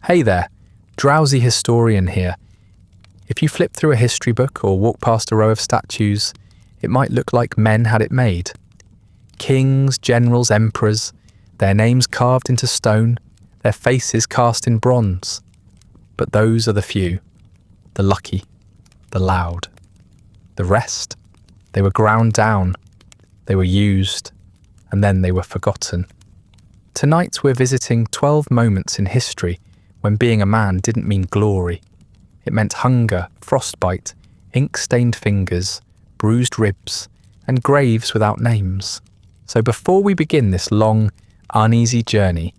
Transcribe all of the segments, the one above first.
Hey there, Drowsy Historian here. If you flip through a history book or walk past a row of statues, it might look like men had it made. Kings, generals, emperors, their names carved into stone, their faces cast in bronze. But those are the few, the lucky, the loud. The rest, they were ground down, they were used, and then they were forgotten. Tonight we're visiting 12 moments in history when being a man didn't mean glory. It meant hunger, frostbite, ink-stained fingers, bruised ribs, and graves without names. So before we begin this long, uneasy journey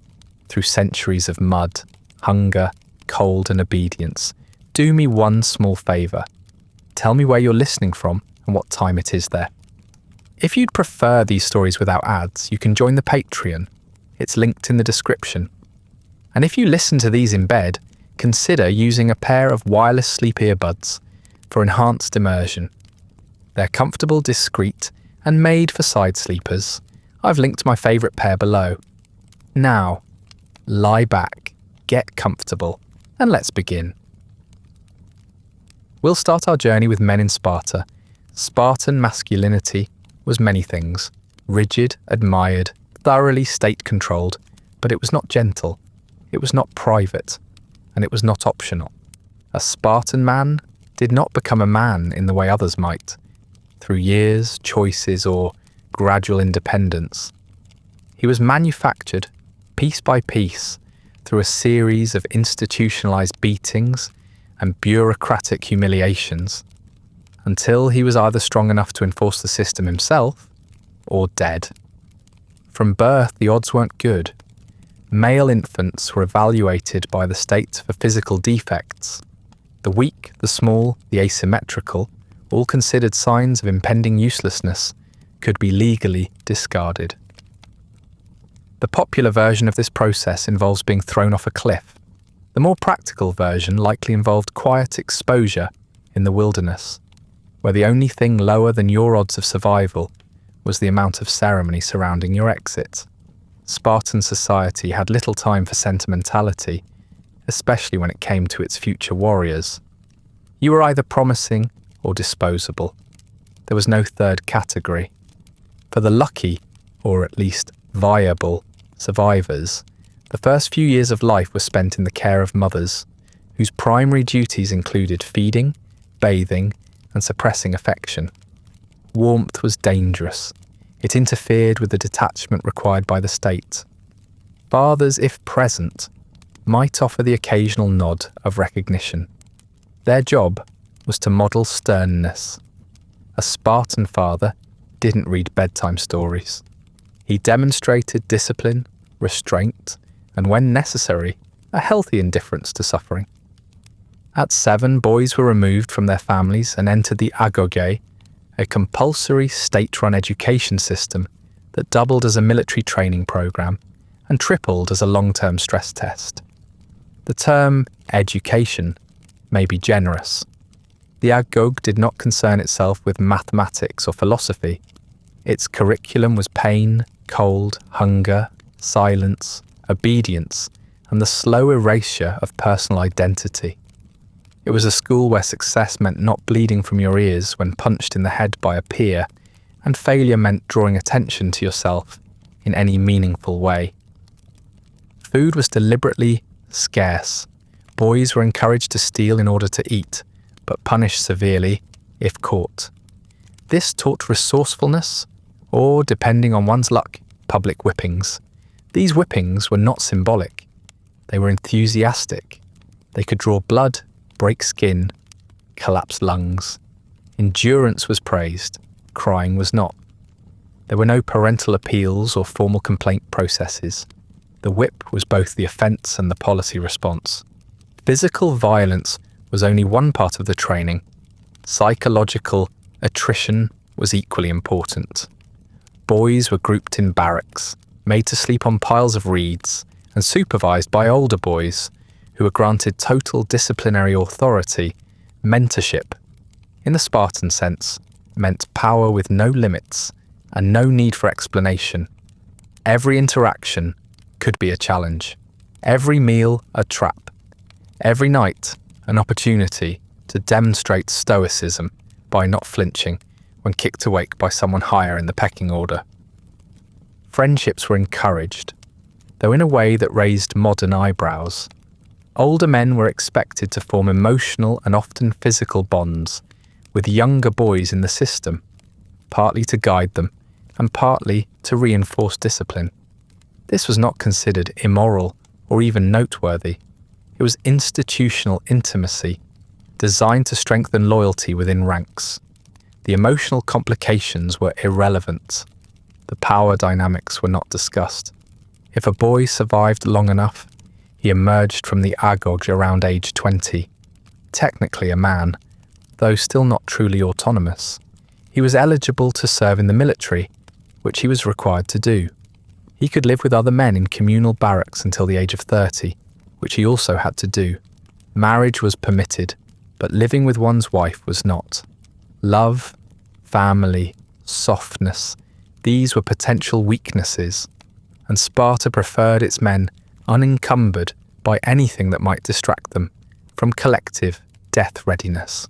through centuries of mud, hunger, cold, and obedience, do me one small favour. Tell me where you're listening from and what time it is there. If you'd prefer these stories without ads, you can join the Patreon. It's linked in the description. And if you listen to these in bed, consider using a pair of wireless sleep earbuds for enhanced immersion. They're comfortable, discreet, and made for side sleepers. I've linked my favourite pair below. Now, lie back, get comfortable, and let's begin. We'll start our journey with men in Sparta. Spartan masculinity was many things. Rigid, admired, thoroughly state-controlled, but it was not gentle. It was not private, and it was not optional. A Spartan man did not become a man in the way others might, through years, choices, or gradual independence. He was manufactured, piece by piece, through a series of institutionalized beatings and bureaucratic humiliations, until he was either strong enough to enforce the system himself, or dead. From birth, the odds weren't good. Male infants were evaluated by the state for physical defects. The weak, the small, the asymmetrical, all considered signs of impending uselessness, could be legally discarded. The popular version of this process involves being thrown off a cliff. The more practical version likely involved quiet exposure in the wilderness, where the only thing lower than your odds of survival was the amount of ceremony surrounding your exit. Spartan society had little time for sentimentality, especially when it came to its future warriors. You were either promising or disposable. There was no third category. For the lucky, or at least viable, survivors, the first few years of life were spent in the care of mothers, whose primary duties included feeding, bathing, and suppressing affection. Warmth was dangerous. It interfered with the detachment required by the state. Fathers, if present, might offer the occasional nod of recognition. Their job was to model sternness. A Spartan father didn't read bedtime stories. He demonstrated discipline, restraint, and when necessary, a healthy indifference to suffering. At 7, boys were removed from their families and entered the agoge, a compulsory state-run education system that doubled as a military training program and tripled as a long-term stress test. The term education may be generous. The agoge did not concern itself with mathematics or philosophy. Its curriculum was pain, cold, hunger, silence, obedience, and the slow erasure of personal identity. It was a school where success meant not bleeding from your ears when punched in the head by a peer, and failure meant drawing attention to yourself in any meaningful way. Food was deliberately scarce. Boys were encouraged to steal in order to eat, but punished severely if caught. This taught resourcefulness, or, depending on one's luck, public whippings. These whippings were not symbolic. They were enthusiastic. They could draw blood, break skin, collapse lungs. Endurance was praised, crying was not. There were no parental appeals or formal complaint processes. The whip was both the offence and the policy response. Physical violence was only one part of the training. Psychological attrition was equally important. Boys were grouped in barracks, made to sleep on piles of reeds, and supervised by older boys, who were granted total disciplinary authority. Mentorship, in the Spartan sense, meant power with no limits and no need for explanation. Every interaction could be a challenge, every meal a trap, Every night, an opportunity to demonstrate stoicism by not flinching when kicked awake by someone higher in the pecking order. Friendships were encouraged, though in a way that raised modern eyebrows. Older men were expected to form emotional and often physical bonds with younger boys in the system, partly to guide them and partly to reinforce discipline. This was not considered immoral or even noteworthy. It was institutional intimacy, designed to strengthen loyalty within ranks. The emotional complications were irrelevant. The power dynamics were not discussed. If a boy survived long enough, he emerged from the agog around age 20. Technically a man, though still not truly autonomous. He was eligible to serve in the military, which he was required to do. He could live with other men in communal barracks until the age of 30, which he also had to do. Marriage was permitted, but living with one's wife was not. Love, family, softness, these were potential weaknesses, and Sparta preferred its men unencumbered by anything that might distract them from collective death readiness.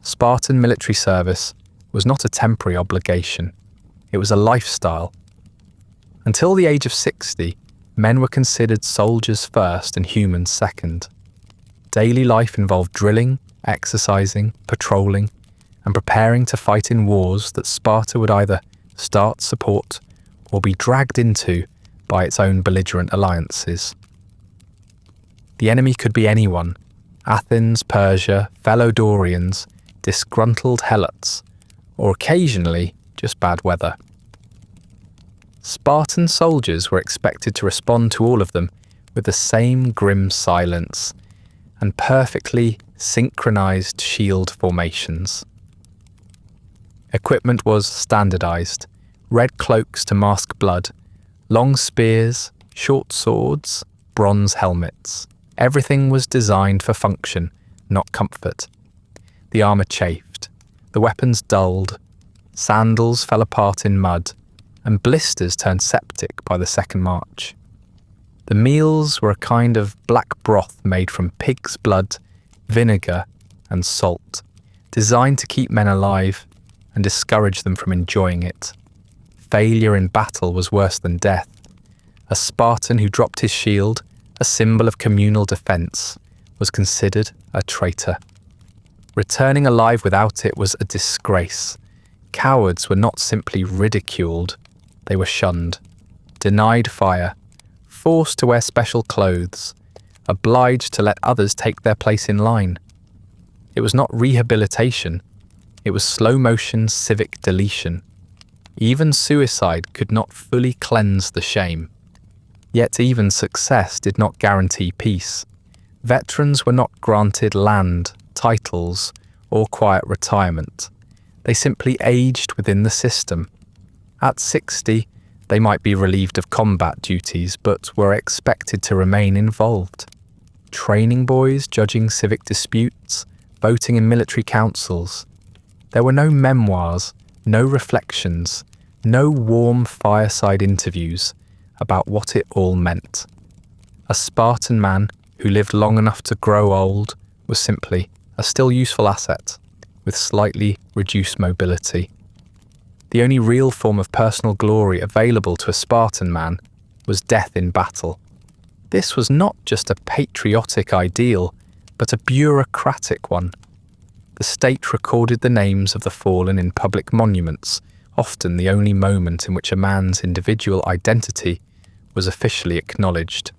Spartan military service was not a temporary obligation, it was a lifestyle. Until the age of 60, men were considered soldiers first and humans second. Daily life involved drilling, exercising, patrolling, and preparing to fight in wars that Sparta would either start, support, or be dragged into by its own belligerent alliances. The enemy could be anyone: Athens, Persia, fellow Dorians, disgruntled helots, or occasionally just bad weather. Spartan soldiers were expected to respond to all of them with the same grim silence and perfectly synchronized shield formations. Equipment was standardized: red cloaks to mask blood, long spears, short swords, bronze helmets. Everything was designed for function, not comfort. The armour chafed, the weapons dulled, sandals fell apart in mud, and blisters turned septic by the second march. The meals were a kind of black broth made from pig's blood, vinegar, and salt, designed to keep men alive and discourage them from enjoying it. Failure in battle was worse than death. A Spartan who dropped his shield, a symbol of communal defence, was considered a traitor. Returning alive without it was a disgrace. Cowards were not simply ridiculed, they were shunned, denied fire, forced to wear special clothes, obliged to let others take their place in line. It was not rehabilitation, it was slow-motion civic deletion. Even suicide could not fully cleanse the shame. Yet even success did not guarantee peace. Veterans were not granted land, titles, or quiet retirement. They simply aged within the system. At 60, they might be relieved of combat duties, but were expected to remain involved. Training boys, judging civic disputes, voting in military councils. There were no memoirs, no reflections, no warm fireside interviews about what it all meant. A Spartan man who lived long enough to grow old was simply a still useful asset with slightly reduced mobility. The only real form of personal glory available to a Spartan man was death in battle. This was not just a patriotic ideal, but a bureaucratic one. The state recorded the names of the fallen in public monuments, often the only moment in which a man's individual identity was officially acknowledged.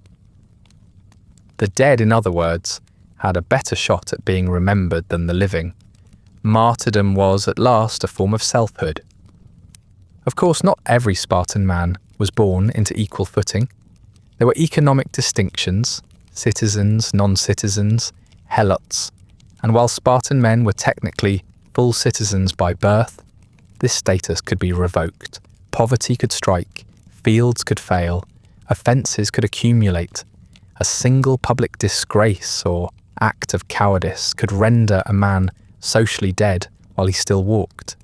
The dead, in other words, had a better shot at being remembered than the living. Martyrdom was, at last, a form of selfhood. Of course, not every Spartan man was born into equal footing. There were economic distinctions: citizens, non-citizens, helots, and while Spartan men were technically full citizens by birth, this status could be revoked. Poverty could strike, fields could fail, offences could accumulate. A single public disgrace or act of cowardice could render a man socially dead while he still walked.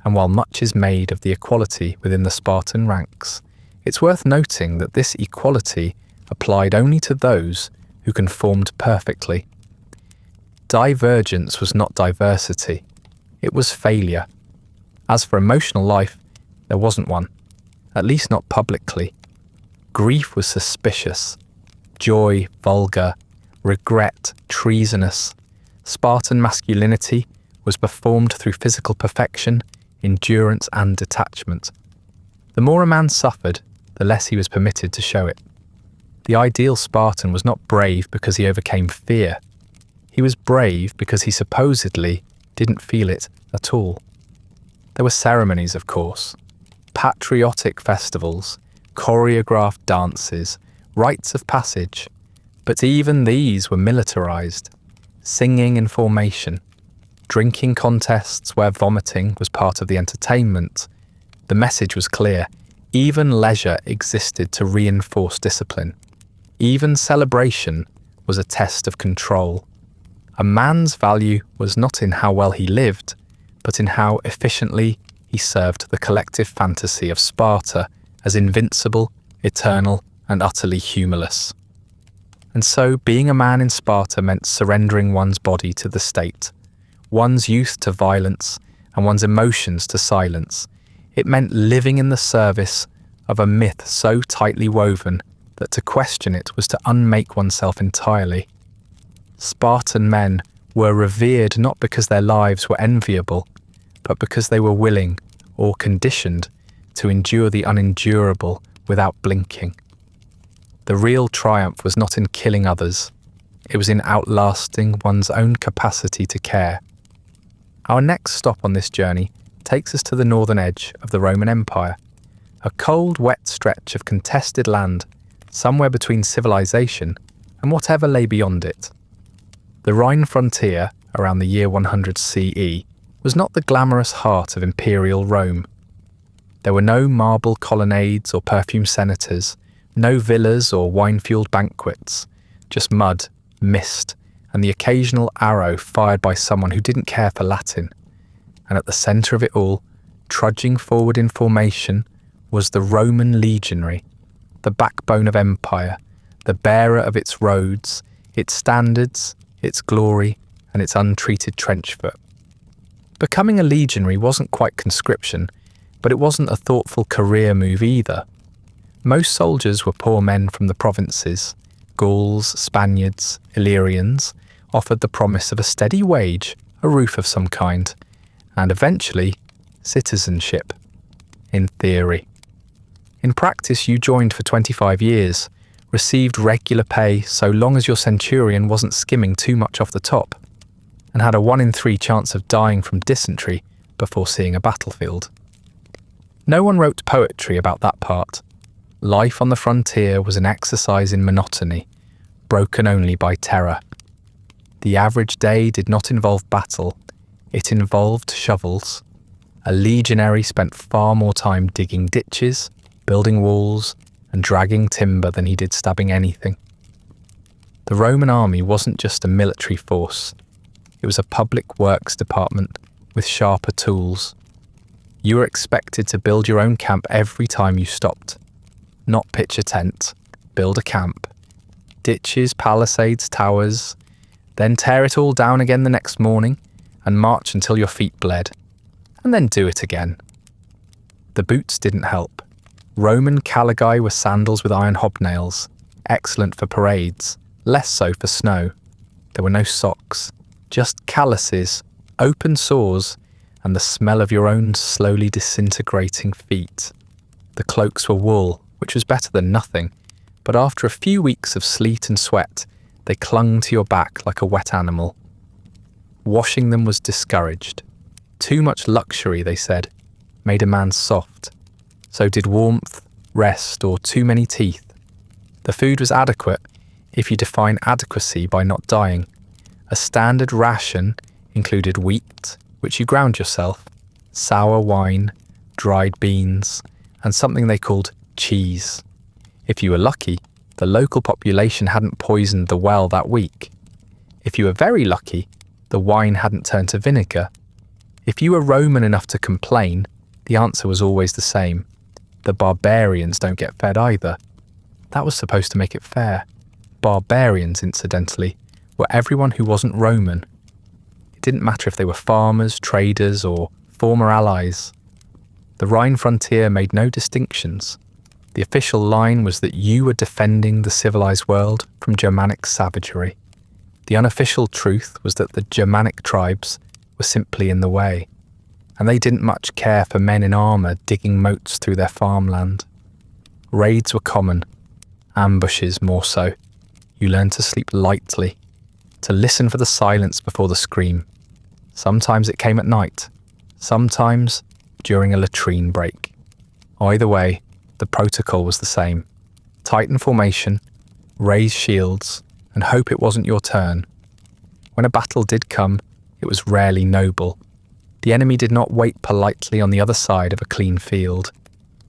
And while much is made of the equality within the Spartan ranks, it's worth noting that this equality applied only to those who conformed perfectly. Divergence was not diversity, it was failure. As for emotional life, there wasn't one, at least not publicly. Grief was suspicious, joy vulgar, regret treasonous. Spartan masculinity was performed through physical perfection, endurance and detachment. The more a man suffered, the less he was permitted to show it. The ideal Spartan was not brave because he overcame fear. He was brave because he supposedly didn't feel it at all. There were ceremonies, of course, patriotic festivals, choreographed dances, rites of passage, but even these were militarized. Singing in formation, drinking contests where vomiting was part of the entertainment. The message was clear. Even leisure existed to reinforce discipline. Even celebration was a test of control. A man's value was not in how well he lived, but in how efficiently he served the collective fantasy of Sparta as invincible, eternal, and utterly humorless. And so being a man in Sparta meant surrendering one's body to the state, one's youth to violence, and one's emotions to silence. It meant living in the service of a myth so tightly woven that to question it was to unmake oneself entirely. Spartan men were revered not because their lives were enviable, but because they were willing, or conditioned, to endure the unendurable without blinking. The real triumph was not in killing others, it was in outlasting one's own capacity to care. Our next stop on this journey takes us to the northern edge of the Roman Empire, a cold, wet stretch of contested land, somewhere between civilization and whatever lay beyond it. The Rhine frontier, around the year 100 CE, was not the glamorous heart of imperial Rome. There were no marble colonnades or perfumed senators, no villas or wine-fueled banquets, just mud, mist, and the occasional arrow fired by someone who didn't care for Latin. And at the centre of it all, trudging forward in formation, was the Roman legionary, the backbone of empire, the bearer of its roads, its standards, its glory, and its untreated trench foot. Becoming a legionary wasn't quite conscription, but it wasn't a thoughtful career move either. Most soldiers were poor men from the provinces. Gauls, Spaniards, Illyrians offered the promise of a steady wage, a roof of some kind, and eventually citizenship, in theory. In practice, you joined for 25 years, received regular pay so long as your centurion wasn't skimming too much off the top, and had a 1 in 3 chance of dying from dysentery before seeing a battlefield. No one wrote poetry about that part. Life on the frontier was an exercise in monotony, broken only by terror. The average day did not involve battle, it involved shovels. A legionary spent far more time digging ditches, building walls, and dragging timber than he did stabbing anything. The Roman army wasn't just a military force, it was a public works department with sharper tools. You were expected to build your own camp every time you stopped. Not pitch a tent, build a camp. Ditches, palisades, towers, then tear it all down again the next morning and march until your feet bled, and then do it again. The boots didn't help. Roman calagi were sandals with iron hobnails, excellent for parades, less so for snow. There were no socks, just calluses, open sores, and the smell of your own slowly disintegrating feet. The cloaks were wool, which was better than nothing, but after a few weeks of sleet and sweat, they clung to your back like a wet animal. Washing them was discouraged. Too much luxury, they said, made a man soft. So did warmth, rest, or too many teeth. The food was adequate if you define adequacy by not dying. A standard ration included wheat, which you ground yourself, sour wine, dried beans, and something they called cheese. If you were lucky, the local population hadn't poisoned the well that week. If you were very lucky, the wine hadn't turned to vinegar. If you were Roman enough to complain, the answer was always the same. The barbarians don't get fed either. That was supposed to make it fair. Barbarians, incidentally, were everyone who wasn't Roman. It didn't matter if they were farmers, traders, or former allies. The Rhine frontier made no distinctions. The official line was that you were defending the civilized world from Germanic savagery. The unofficial truth was that the Germanic tribes were simply in the way, and they didn't much care for men in armour digging moats through their farmland. Raids were common, ambushes more so. You learned to sleep lightly, to listen for the silence before the scream. Sometimes it came at night, sometimes during a latrine break. Either way, the protocol was the same. Tighten formation, raise shields, and hope it wasn't your turn. When a battle did come, it was rarely noble. The enemy did not wait politely on the other side of a clean field.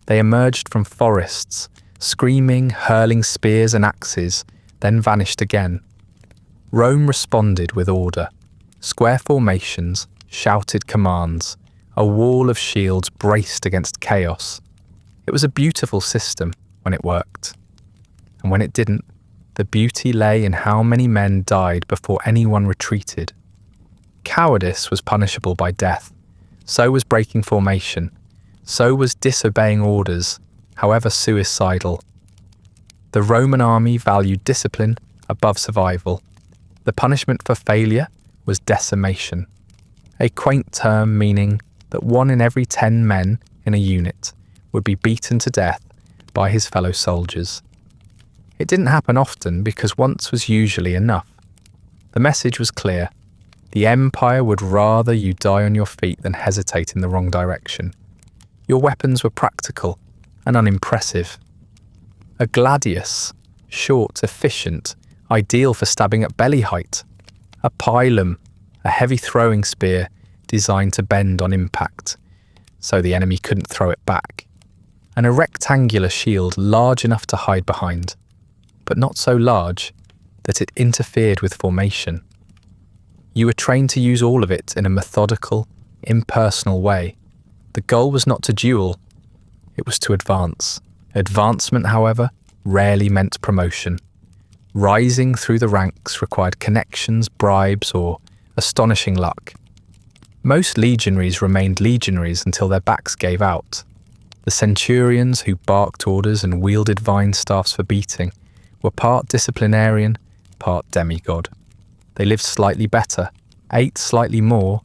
They emerged from forests, screaming, hurling spears and axes, then vanished again. Rome responded with order. Square formations, shouted commands, a wall of shields braced against chaos. It was a beautiful system when it worked. And when it didn't, the beauty lay in how many men died before anyone retreated. Cowardice was punishable by death. So was breaking formation. So was disobeying orders, however suicidal. The Roman army valued discipline above survival. The punishment for failure was decimation, a quaint term meaning that 1 in every 10 men in a unit would be beaten to death by his fellow soldiers. It didn't happen often because once was usually enough. The message was clear. The empire would rather you die on your feet than hesitate in the wrong direction. Your weapons were practical and unimpressive. A gladius, short, efficient, ideal for stabbing at belly height. A pilum, a heavy throwing spear designed to bend on impact, so the enemy couldn't throw it back. And a rectangular shield large enough to hide behind, but not so large that it interfered with formation. You were trained to use all of it in a methodical, impersonal way. The goal was not to duel, it was to advance. Advancement, however, rarely meant promotion. Rising through the ranks required connections, bribes, or astonishing luck. Most legionaries remained legionaries until their backs gave out. The centurions who barked orders and wielded vine staffs for beating were part disciplinarian, part demigod. They lived slightly better, ate slightly more,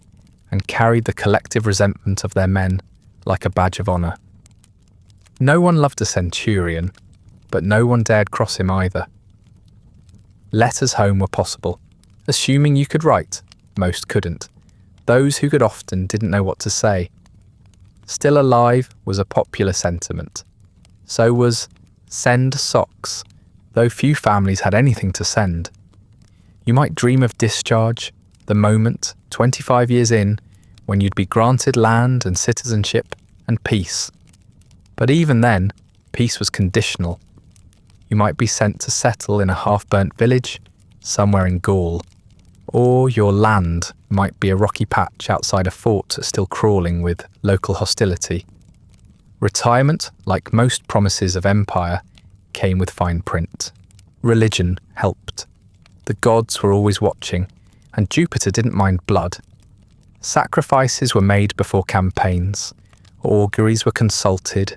and carried the collective resentment of their men like a badge of honour. No one loved a centurion, but no one dared cross him either. Letters home were possible, assuming you could write. Most couldn't. Those who could often didn't know what to say. Still alive was a popular sentiment. So was send socks, though few families had anything to send. You might dream of discharge, the moment, 25 years in, when you'd be granted land and citizenship and peace. But even then, peace was conditional. You might be sent to settle in a half-burnt village, somewhere in Gaul. Or your land might be a rocky patch outside a fort still crawling with local hostility. Retirement, like most promises of empire, came with fine print. Religion helped. The gods were always watching, and Jupiter didn't mind blood. Sacrifices were made before campaigns. Auguries were consulted.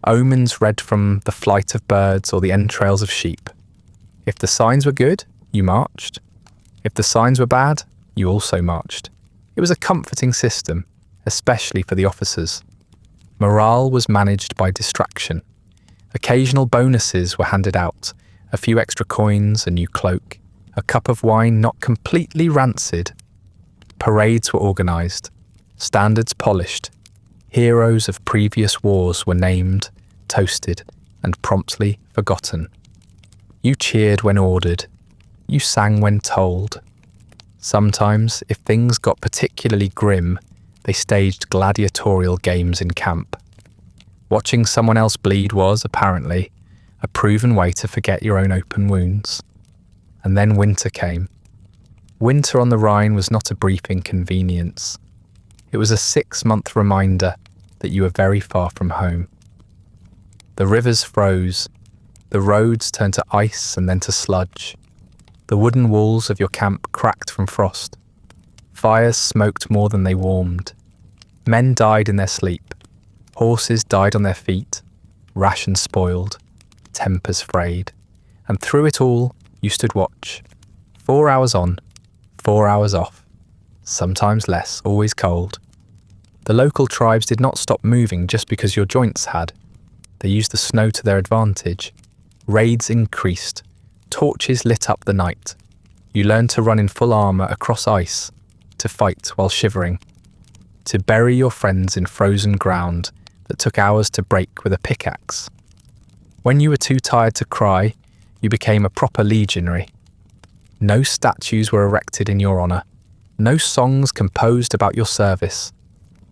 Omens read from the flight of birds or the entrails of sheep. If the signs were good, you marched. If the signs were bad, you also marched. It was a comforting system, especially for the officers. Morale was managed by distraction. Occasional bonuses were handed out, a few extra coins, a new cloak, a cup of wine not completely rancid. Parades were organised, standards polished. Heroes of previous wars were named, toasted, and promptly forgotten. You cheered when ordered. You sang when told. Sometimes, if things got particularly grim, they staged gladiatorial games in camp. Watching someone else bleed was, apparently, a proven way to forget your own open wounds. And then winter came. Winter on the Rhine was not a brief inconvenience. It was a 6-month reminder that you were very far from home. The rivers froze. The roads turned to ice and then to sludge. The wooden walls of your camp cracked from frost. Fires smoked more than they warmed. Men died in their sleep. Horses died on their feet. Rations spoiled. Tempers frayed. And through it all, you stood watch. 4 hours on, 4 hours off. Sometimes less, always cold. The local tribes did not stop moving just because your joints had. They used the snow to their advantage. Raids increased. Torches lit up the night. You learned to run in full armour across ice, to fight while shivering, to bury your friends in frozen ground that took hours to break with a pickaxe. When you were too tired to cry, you became a proper legionary. No statues were erected in your honour. No songs composed about your service.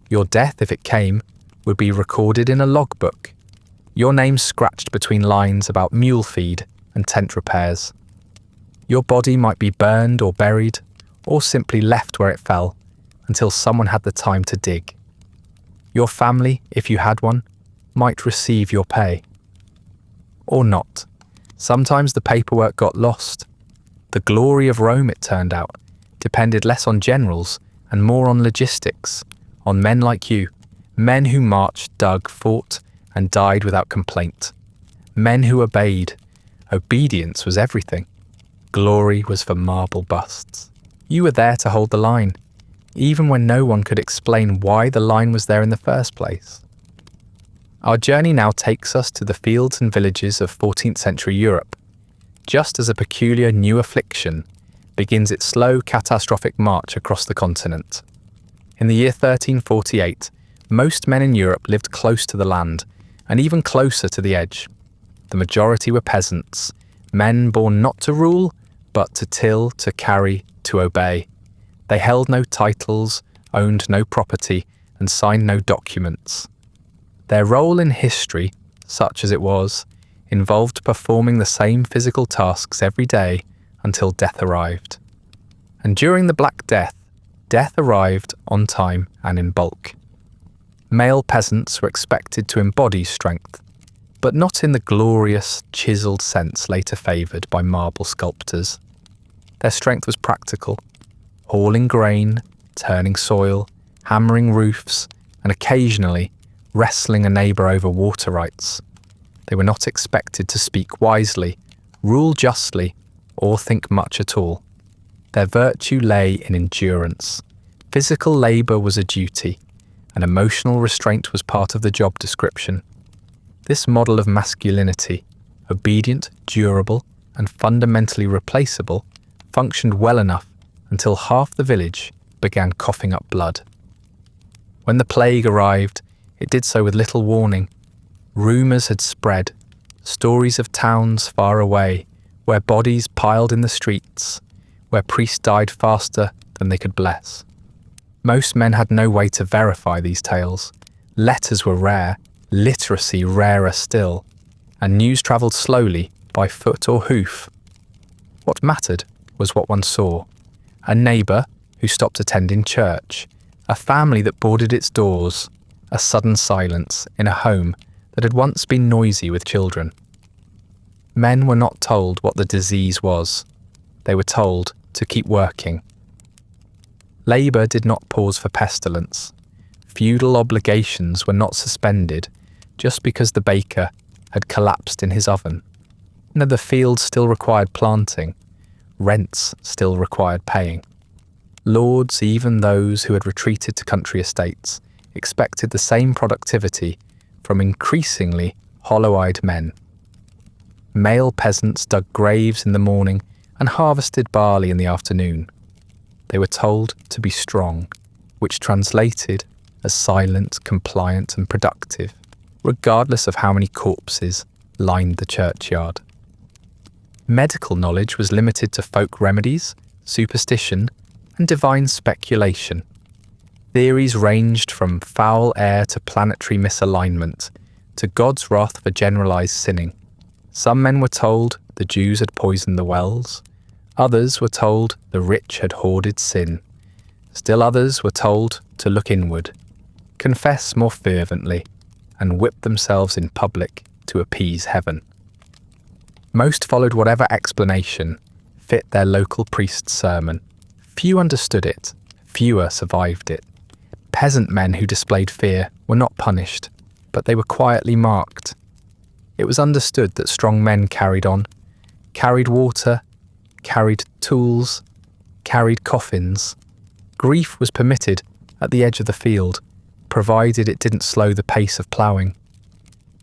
Your death, if it came, would be recorded in a logbook. Your name scratched between lines about mule feed and tent repairs. Your body might be burned or buried, or simply left where it fell, until someone had the time to dig. Your family, if you had one, might receive your pay. Or not. Sometimes the paperwork got lost. The glory of Rome, it turned out, depended less on generals and more on logistics, on men like you, men who marched, dug, fought, and died without complaint. Men who obeyed. Obedience was everything. Glory was for marble busts. You were there to hold the line, even when no one could explain why the line was there in the first place. Our journey now takes us to the fields and villages of 14th century Europe, just as a peculiar new affliction begins its slow, catastrophic march across the continent. In the year 1348, most men in Europe lived close to the land, and even closer to the edge. The majority were peasants, men born not to rule, but to till, to carry, to obey. They held no titles, owned no property, and signed no documents. Their role in history, such as it was, involved performing the same physical tasks every day until death arrived. And during the Black Death, death arrived on time and in bulk. Male peasants were expected to embody strength, but not in the glorious, chiselled sense later favoured by marble sculptors. Their strength was practical, hauling grain, turning soil, hammering roofs, and occasionally wrestling a neighbour over water rights. They were not expected to speak wisely, rule justly, or think much at all. Their virtue lay in endurance. Physical labour was a duty, and emotional restraint was part of the job description. This model of masculinity, obedient, durable, and fundamentally replaceable, functioned well enough until half the village began coughing up blood. When the plague arrived, it did so with little warning. Rumours had spread, stories of towns far away, where bodies piled in the streets, where priests died faster than they could bless. Most men had no way to verify these tales. Letters were rare, literacy rarer still, and news travelled slowly by foot or hoof. What mattered was what one saw. A neighbour who stopped attending church, a family that boarded its doors, a sudden silence in a home that had once been noisy with children. Men were not told what the disease was. They were told to keep working. Labour did not pause for pestilence. Feudal obligations were not suspended just because the baker had collapsed in his oven. No, the fields still required planting. Rents still required paying. Lords, even those who had retreated to country estates, expected the same productivity from increasingly hollow-eyed men. Male peasants dug graves in the morning and harvested barley in the afternoon. They were told to be strong, which translated as silent, compliant, and productive, regardless of how many corpses lined the churchyard. Medical knowledge was limited to folk remedies, superstition, and divine speculation. Theories ranged from foul air to planetary misalignment, to God's wrath for generalized sinning. Some men were told the Jews had poisoned the wells. Others were told the rich had hoarded sin. Still others were told to look inward, confess more fervently, and whip themselves in public to appease heaven. Most followed whatever explanation fit their local priest's sermon. Few understood it, fewer survived it. Peasant men who displayed fear were not punished, but they were quietly marked. It was understood that strong men carried on, carried water, carried tools, carried coffins. Grief was permitted at the edge of the field, provided it didn't slow the pace of ploughing.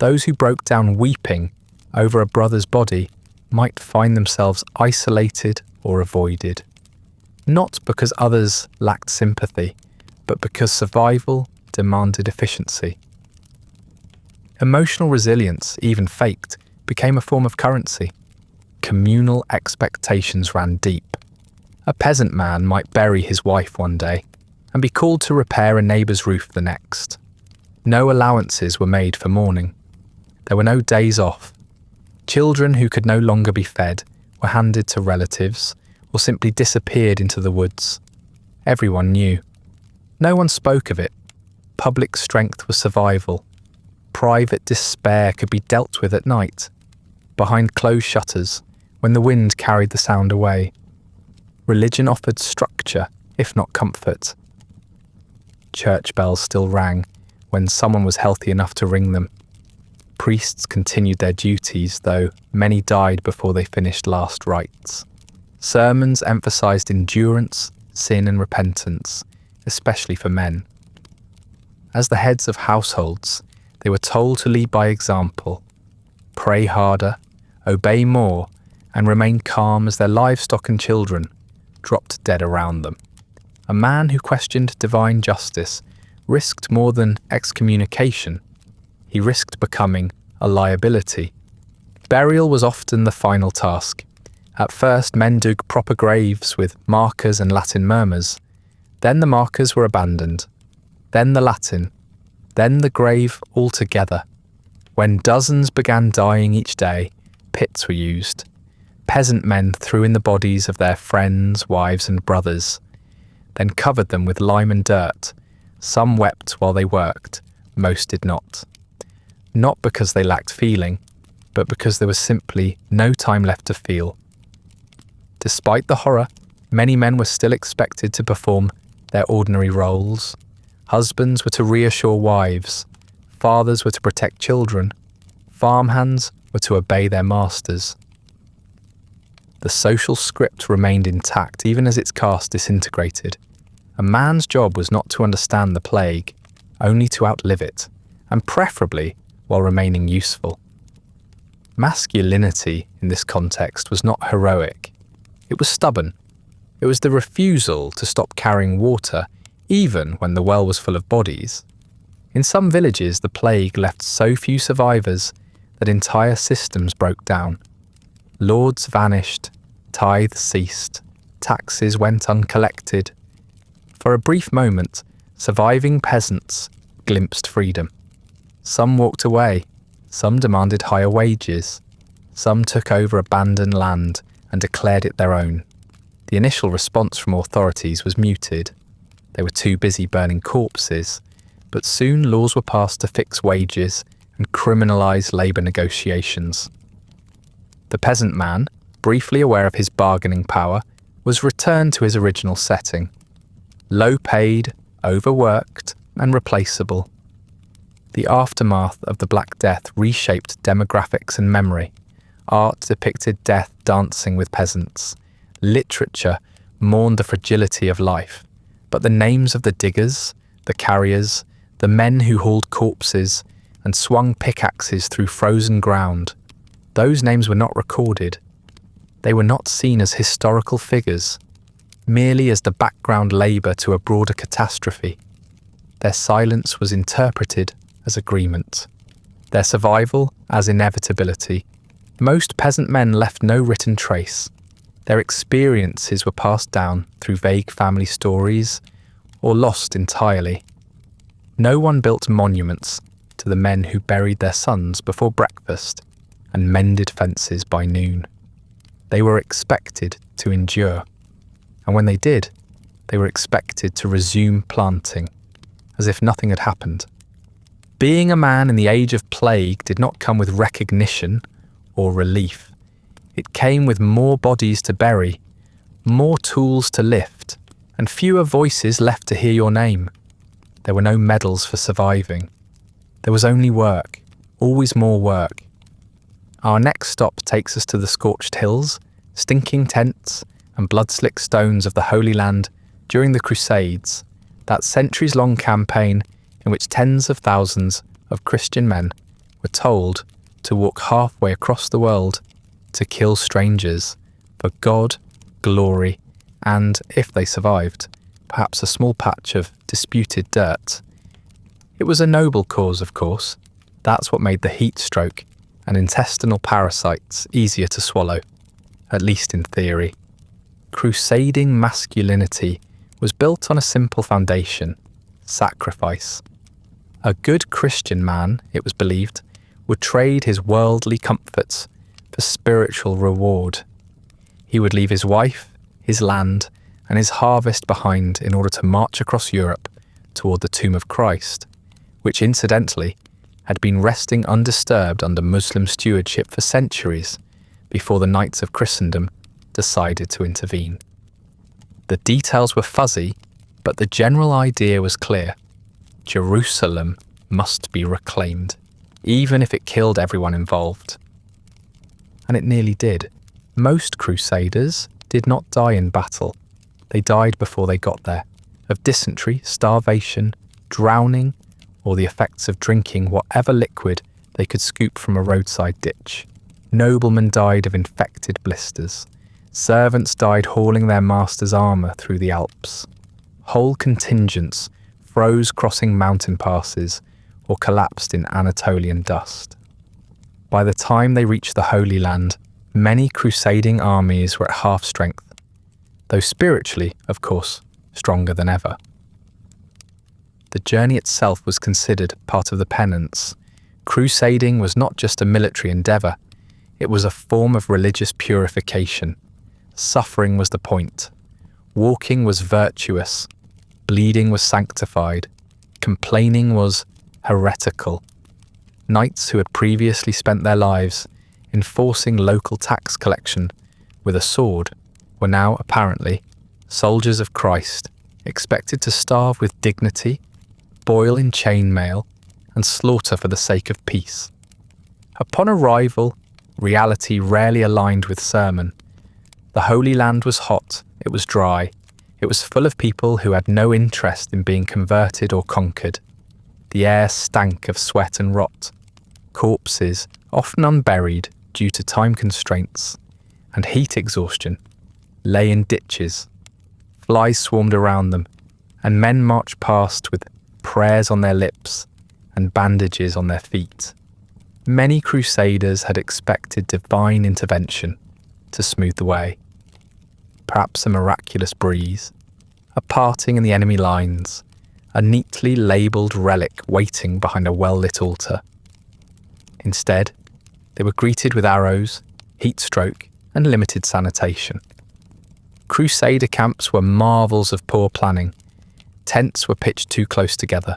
Those who broke down weeping over a brother's body might find themselves isolated or avoided, not because others lacked sympathy, but because survival demanded efficiency. Emotional resilience, even faked, became a form of currency. Communal expectations ran deep. A peasant man might bury his wife one day and be called to repair a neighbour's roof the next. No allowances were made for mourning. There were no days off. Children who could no longer be fed were handed to relatives or simply disappeared into the woods. Everyone knew. No one spoke of it. Public strength was survival. Private despair could be dealt with at night, behind closed shutters, when the wind carried the sound away. Religion offered structure, if not comfort. Church bells still rang when someone was healthy enough to ring them. Priests continued their duties, though many died before they finished last rites. Sermons emphasized endurance, sin and repentance, especially for men. As the heads of households, they were told to lead by example, pray harder, obey more, and remain calm as their livestock and children dropped dead around them. A man who questioned divine justice risked more than excommunication. He risked becoming a liability. Burial was often the final task. At first, men dug proper graves with markers and Latin murmurs. Then the markers were abandoned. Then the Latin. Then the grave altogether. When dozens began dying each day, pits were used. Peasant men threw in the bodies of their friends, wives and brothers, then covered them with lime and dirt. Some wept while they worked, most did not. Not because they lacked feeling, but because there was simply no time left to feel. Despite the horror, many men were still expected to perform their ordinary roles. Husbands were to reassure wives, fathers were to protect children, farmhands were to obey their masters. The social script remained intact even as its caste disintegrated. A man's job was not to understand the plague, only to outlive it, and preferably while remaining useful. Masculinity in this context was not heroic. It was stubborn. It was the refusal to stop carrying water, even when the well was full of bodies. In some villages, the plague left so few survivors that entire systems broke down. Lords vanished, tithes ceased, taxes went uncollected. For a brief moment, surviving peasants glimpsed freedom. Some walked away, some demanded higher wages, some took over abandoned land and declared it their own. The initial response from authorities was muted. They were too busy burning corpses, but soon laws were passed to fix wages and criminalise labour negotiations. The peasant man, briefly aware of his bargaining power, was returned to his original setting. Low-paid, overworked, and replaceable. The aftermath of the Black Death reshaped demographics and memory. Art depicted death dancing with peasants. Literature mourned the fragility of life. But the names of the diggers, the carriers, the men who hauled corpses and swung pickaxes through frozen ground, those names were not recorded. They were not seen as historical figures, merely as the background labour to a broader catastrophe. Their silence was interpreted as agreement, their survival as inevitability. Most peasant men left no written trace. Their experiences were passed down through vague family stories or lost entirely. No one built monuments to the men who buried their sons before breakfast and mended fences by noon. They were expected to endure, and when they did, they were expected to resume planting, as if nothing had happened. Being a man in the age of plague did not come with recognition or relief. It came with more bodies to bury, more tools to lift, and fewer voices left to hear your name. There were no medals for surviving. There was only work, always more work. Our next stop takes us to the scorched hills, stinking tents, and blood-slick stones of the Holy Land during the Crusades, that centuries-long campaign in which tens of thousands of Christian men were told to walk halfway across the world to kill strangers for God, glory, and, if they survived, perhaps a small patch of disputed dirt. It was a noble cause, of course. That's what made the heat stroke and intestinal parasites easier to swallow, at least in theory. Crusading masculinity was built on a simple foundation: sacrifice. A good Christian man, it was believed, would trade his worldly comforts for spiritual reward. He would leave his wife, his land, and his harvest behind in order to march across Europe toward the tomb of Christ, which incidentally had been resting undisturbed under Muslim stewardship for centuries before the Knights of Christendom decided to intervene. The details were fuzzy, but the general idea was clear. Jerusalem must be reclaimed, even if it killed everyone involved. And it nearly did. Most Crusaders did not die in battle. They died before they got there, of dysentery, starvation, drowning, or the effects of drinking whatever liquid they could scoop from a roadside ditch. Noblemen died of infected blisters. Servants died hauling their master's armour through the Alps. Whole contingents froze crossing mountain passes or collapsed in Anatolian dust. By the time they reached the Holy Land, many crusading armies were at half strength, though spiritually, of course, stronger than ever. The journey itself was considered part of the penance. Crusading was not just a military endeavour, it was a form of religious purification. Suffering was the point. Walking was virtuous. Bleeding was sanctified. Complaining was heretical. Knights who had previously spent their lives enforcing local tax collection with a sword were now, apparently, soldiers of Christ, expected to starve with dignity, boil in chainmail, and slaughter for the sake of peace. Upon arrival, reality rarely aligned with sermon. The Holy Land was hot, it was dry, it was full of people who had no interest in being converted or conquered. The air stank of sweat and rot. Corpses, often unburied due to time constraints and heat exhaustion, lay in ditches. Flies swarmed around them, and men marched past with prayers on their lips and bandages on their feet. Many crusaders had expected divine intervention to smooth the way. Perhaps a miraculous breeze, a parting in the enemy lines, a neatly labelled relic waiting behind a well-lit altar. Instead, they were greeted with arrows, heat stroke, and limited sanitation. Crusader camps were marvels of poor planning. Tents were pitched too close together.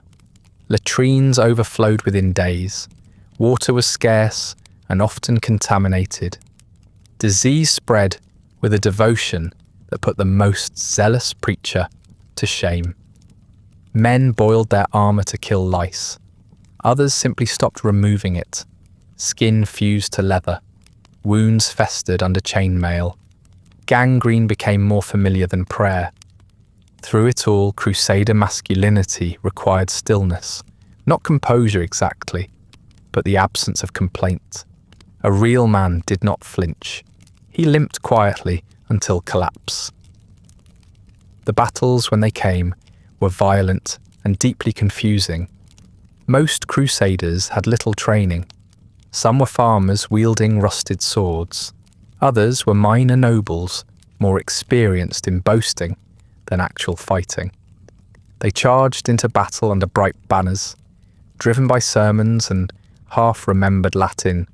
Latrines overflowed within days. Water was scarce and often contaminated. Disease spread with a devotion that put the most zealous preacher to shame. Men boiled their armour to kill lice. Others simply stopped removing it. Skin fused to leather. Wounds festered under chainmail. Gangrene became more familiar than prayer. Through it all, Crusader masculinity required stillness, not composure exactly, but the absence of complaint. A real man did not flinch. He limped quietly until collapse. The battles, when they came, were violent and deeply confusing. Most crusaders had little training. Some were farmers wielding rusted swords. Others were minor nobles, more experienced in boasting than actual fighting. They charged into battle under bright banners, driven by sermons and half-remembered Latin,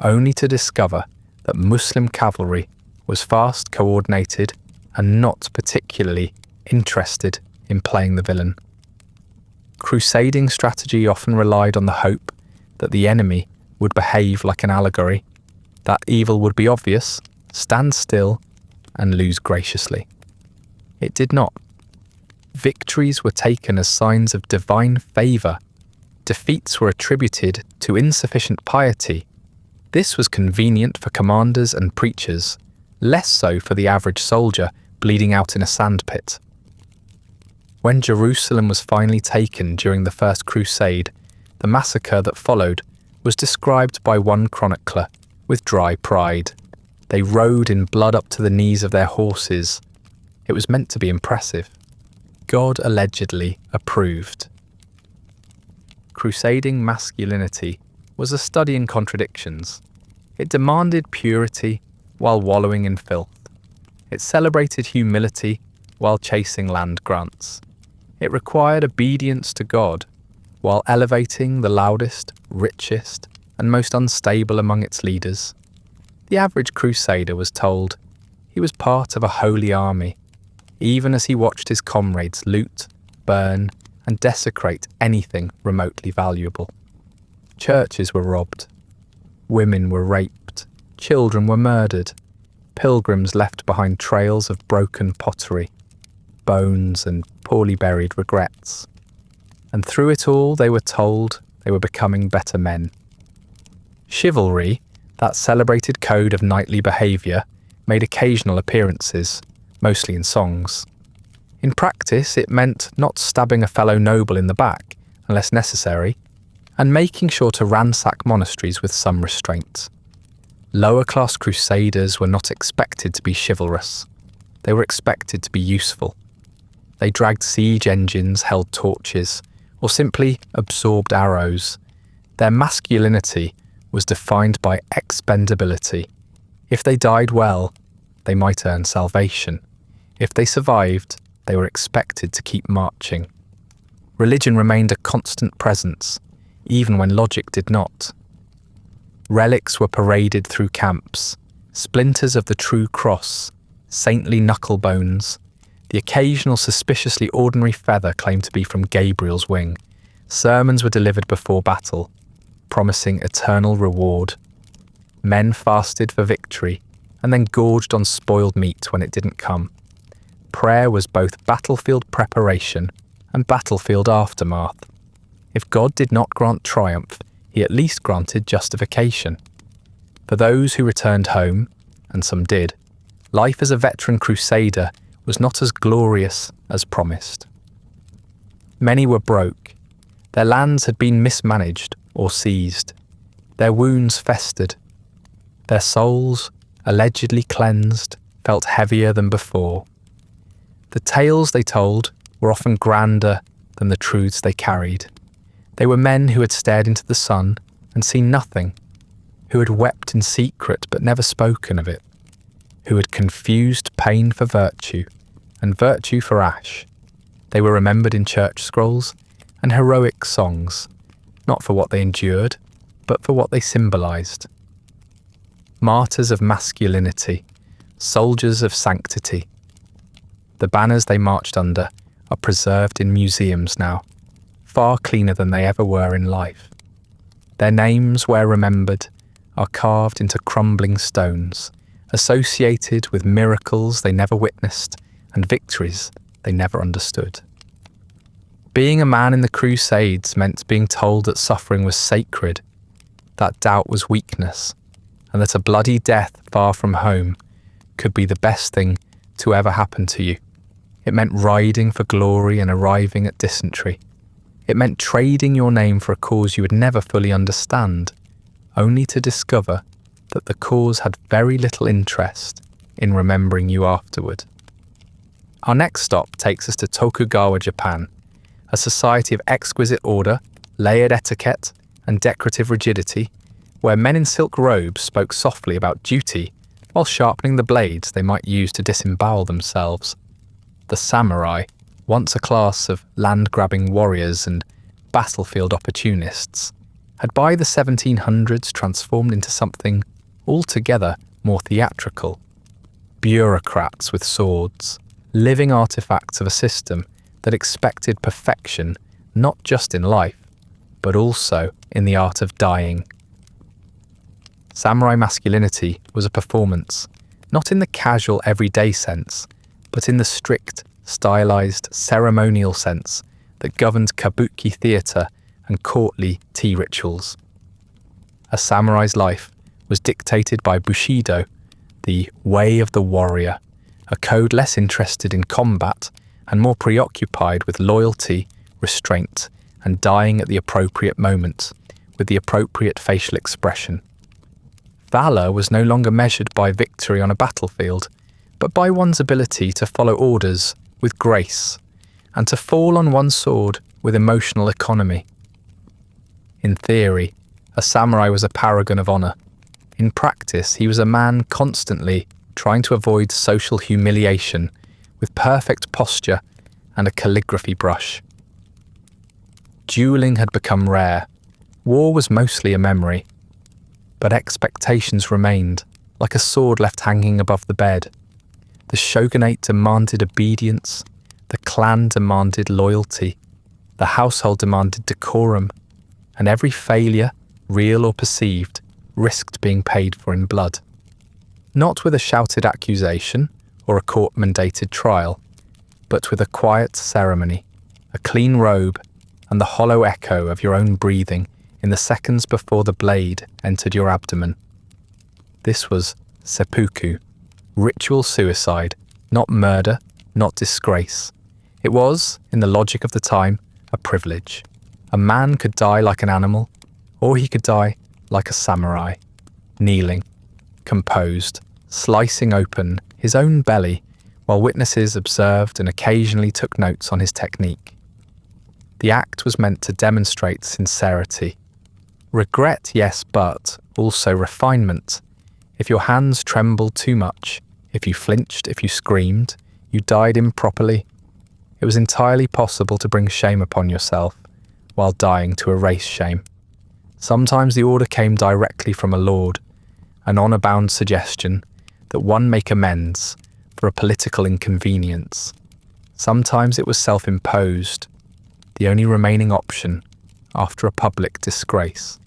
only to discover that Muslim cavalry was fast, coordinated, and not particularly interested in playing the villain. Crusading strategy often relied on the hope that the enemy would behave like an allegory. That evil would be obvious, stand still, and lose graciously. It did not. Victories were taken as signs of divine favour. Defeats were attributed to insufficient piety. This was convenient for commanders and preachers, less so for the average soldier bleeding out in a sandpit. When Jerusalem was finally taken during the First Crusade, the massacre that followed was described by one chronicler with dry pride. They rode in blood up to the knees of their horses. It was meant to be impressive. God allegedly approved. Crusading masculinity was a study in contradictions. It demanded purity while wallowing in filth. It celebrated humility while chasing land grants. It required obedience to God while elevating the loudest, richest, and most unstable among its leaders. The average crusader was told he was part of a holy army, even as he watched his comrades loot, burn, and desecrate anything remotely valuable. Churches were robbed. Women were raped. Children were murdered. Pilgrims left behind trails of broken pottery, bones, and poorly buried regrets. And through it all, they were told they were becoming better men. Chivalry, that celebrated code of knightly behaviour, made occasional appearances, mostly in songs. In practice, it meant not stabbing a fellow noble in the back, unless necessary, and making sure to ransack monasteries with some restraint. Lower-class crusaders were not expected to be chivalrous. They were expected to be useful. They dragged siege engines, held torches, or simply absorbed arrows. Their masculinity was defined by expendability. If they died well, they might earn salvation. If they survived, they were expected to keep marching. Religion remained a constant presence, even when logic did not. Relics were paraded through camps, splinters of the true cross, saintly knuckle bones, the occasional suspiciously ordinary feather claimed to be from Gabriel's wing. Sermons were delivered before battle, promising eternal reward. Men fasted for victory, and then gorged on spoiled meat when it didn't come. Prayer was both battlefield preparation and battlefield aftermath. If God did not grant triumph, he at least granted justification. For those who returned home, and some did, life as a veteran crusader was not as glorious as promised. Many were broke. Their lands had been mismanaged or seized. Their wounds festered. Their souls, allegedly cleansed, felt heavier than before. The tales they told were often grander than the truths they carried. They were men who had stared into the sun and seen nothing, who had wept in secret but never spoken of it, who had confused pain for virtue and virtue for ash. They were remembered in church scrolls and heroic songs, not for what they endured, but for what they symbolised. Martyrs of masculinity, soldiers of sanctity. The banners they marched under are preserved in museums now, far cleaner than they ever were in life. Their names, where remembered, are carved into crumbling stones, associated with miracles they never witnessed and victories they never understood. Being a man in the Crusades meant being told that suffering was sacred, that doubt was weakness, and that a bloody death far from home could be the best thing to ever happen to you. It meant riding for glory and arriving at dysentery. It meant trading your name for a cause you would never fully understand, only to discover that the cause had very little interest in remembering you afterward. Our next stop takes us to Tokugawa, Japan, a society of exquisite order, layered etiquette, and decorative rigidity, where men in silk robes spoke softly about duty while sharpening the blades they might use to disembowel themselves. The samurai, once a class of land-grabbing warriors and battlefield opportunists, had by the 1700s transformed into something altogether more theatrical. Bureaucrats with swords, living artifacts of a system that expected perfection not just in life, but also in the art of dying. Samurai masculinity was a performance, not in the casual everyday sense, but in the strict, stylized, ceremonial sense that governed kabuki theatre and courtly tea rituals. A samurai's life was dictated by Bushido, the way of the warrior, a code less interested in combat and more preoccupied with loyalty, restraint, and dying at the appropriate moment, with the appropriate facial expression. Valour was no longer measured by victory on a battlefield, but by one's ability to follow orders with grace, and to fall on one's sword with emotional economy. In theory, a samurai was a paragon of honour. In practice, he was a man constantly trying to avoid social humiliation with perfect posture and a calligraphy brush. Duelling had become rare. War was mostly a memory. But expectations remained, like a sword left hanging above the bed. The shogunate demanded obedience, the clan demanded loyalty, the household demanded decorum, and every failure, real or perceived, risked being paid for in blood. Not with a shouted accusation or a court-mandated trial, but with a quiet ceremony, a clean robe, and the hollow echo of your own breathing in the seconds before the blade entered your abdomen. This was seppuku, ritual suicide, not murder, not disgrace. It was, in the logic of the time, a privilege. A man could die like an animal, or he could die like a samurai, kneeling, composed, slicing open his own belly while witnesses observed and occasionally took notes on his technique. The act was meant to demonstrate sincerity. Regret, yes, but also refinement. If your hands trembled too much, if you flinched, if you screamed, you died improperly. It was entirely possible to bring shame upon yourself while dying to erase shame. Sometimes the order came directly from a lord, an honour-bound suggestion that one make amends for a political inconvenience. Sometimes it was self-imposed, the only remaining option after a public disgrace.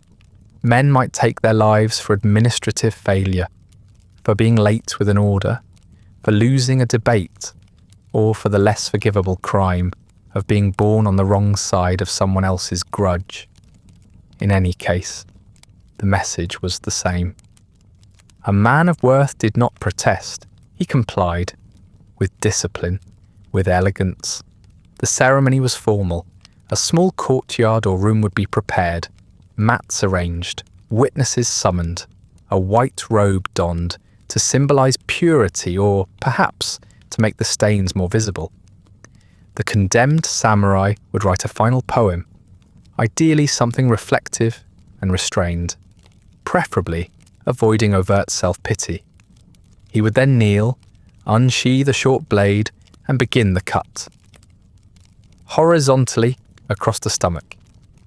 Men might take their lives for administrative failure, for being late with an order, for losing a debate, or for the less forgivable crime of being born on the wrong side of someone else's grudge. In any case, the message was the same. A man of worth did not protest. He complied, with discipline, with elegance. The ceremony was formal. A small courtyard or room would be prepared, mats arranged, witnesses summoned, a white robe donned to symbolize purity or, perhaps, to make the stains more visible. The condemned samurai would write a final poem, ideally something reflective and restrained, preferably avoiding overt self-pity. He would then kneel, unsheathe a short blade, and begin the cut. Horizontally across the stomach,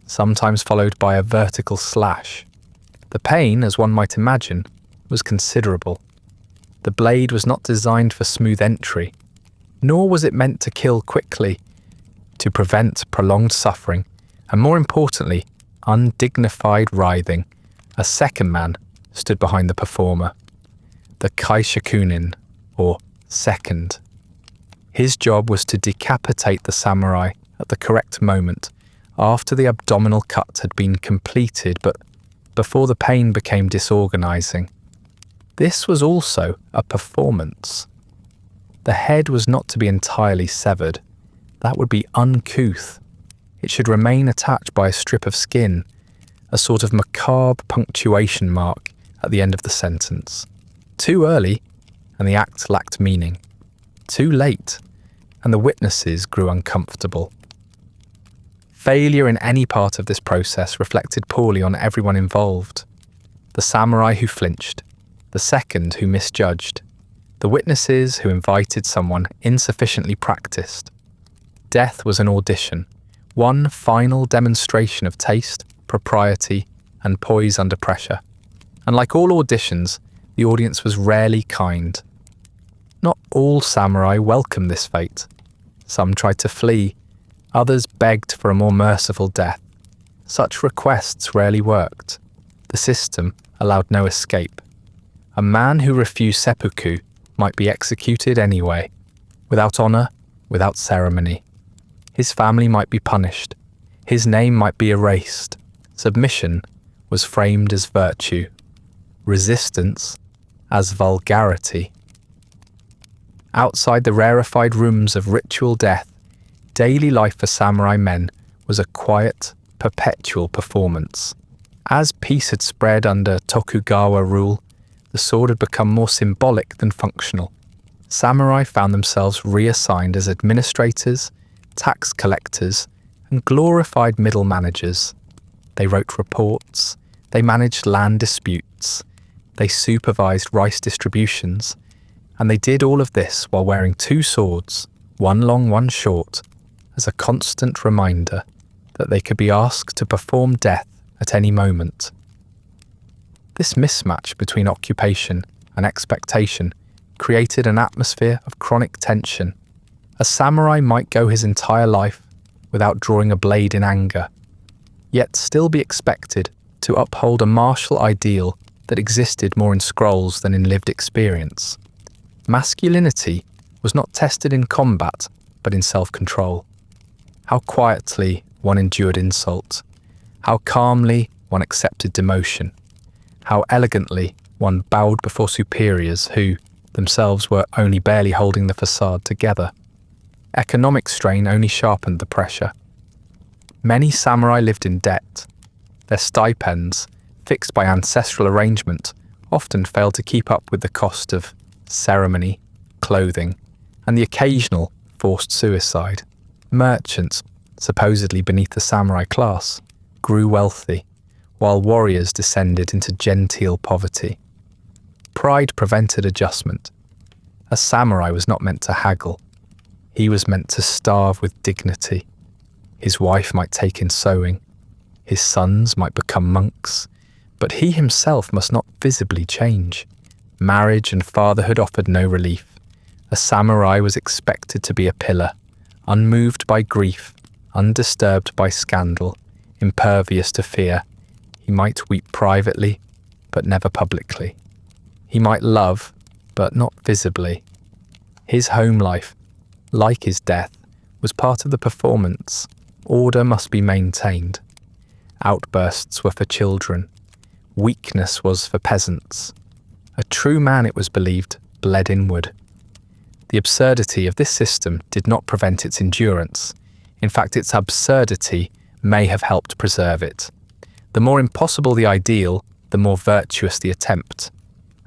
sometimes followed by a vertical slash. The pain, as one might imagine, was considerable. The blade was not designed for smooth entry, nor was it meant to kill quickly, to prevent prolonged suffering, and more importantly, undignified writhing. A second man stood behind the performer, the kaishakunin, or second. His job was to decapitate the samurai at the correct moment, after the abdominal cut had been completed, but before the pain became disorganizing. This was also a performance. The head was not to be entirely severed. That would be uncouth. It should remain attached by a strip of skin, a sort of macabre punctuation mark at the end of the sentence. Too early, and the act lacked meaning. Too late, and the witnesses grew uncomfortable. Failure in any part of this process reflected poorly on everyone involved. The samurai who flinched, the second who misjudged, the witnesses who invited someone insufficiently practiced. Death was an audition, one final demonstration of taste, propriety, and poise under pressure. And like all auditions, the audience was rarely kind. Not all samurai welcomed this fate. Some tried to flee, others begged for a more merciful death. Such requests rarely worked. The system, allowed no escape. A man who refused seppuku might be executed anyway, without honour, without ceremony. His family might be punished. His name might be erased. Submission was framed as virtue. Resistance as vulgarity. Outside the rarefied rooms of ritual death, daily life for samurai men was a quiet, perpetual performance. As peace had spread under Tokugawa rule, the sword had become more symbolic than functional. Samurai found themselves reassigned as administrators, tax collectors, and glorified middle managers. They wrote reports, they managed land disputes, they supervised rice distributions, and they did all of this while wearing two swords, one long, one short, as a constant reminder that they could be asked to perform death at any moment. This mismatch between occupation and expectation created an atmosphere of chronic tension. A samurai might go his entire life without drawing a blade in anger, yet still be expected to uphold a martial ideal that existed more in scrolls than in lived experience. Masculinity was not tested in combat, but in self-control. How quietly one endured insult, how calmly one accepted demotion, how elegantly one bowed before superiors who, themselves, were only barely holding the facade together. Economic strain only sharpened the pressure. Many samurai lived in debt. Their stipends, fixed by ancestral arrangement, often failed to keep up with the cost of ceremony, clothing, and the occasional forced suicide. Merchants, supposedly beneath the samurai class, grew wealthy, while warriors descended into genteel poverty. Pride prevented adjustment. A samurai was not meant to haggle. He was meant to starve with dignity. His wife might take in sewing. His sons might become monks. But he himself must not visibly change. Marriage and fatherhood offered no relief. A samurai was expected to be a pillar, unmoved by grief, undisturbed by scandal, impervious to fear. He might weep privately, but never publicly. He might love, but not visibly. His home life, like his death, was part of the performance. Order must be maintained. Outbursts were for children. Weakness was for peasants. A true man, it was believed, bled inward. The absurdity of this system did not prevent its endurance. In fact, its absurdity may have helped preserve it. The more impossible the ideal, the more virtuous the attempt.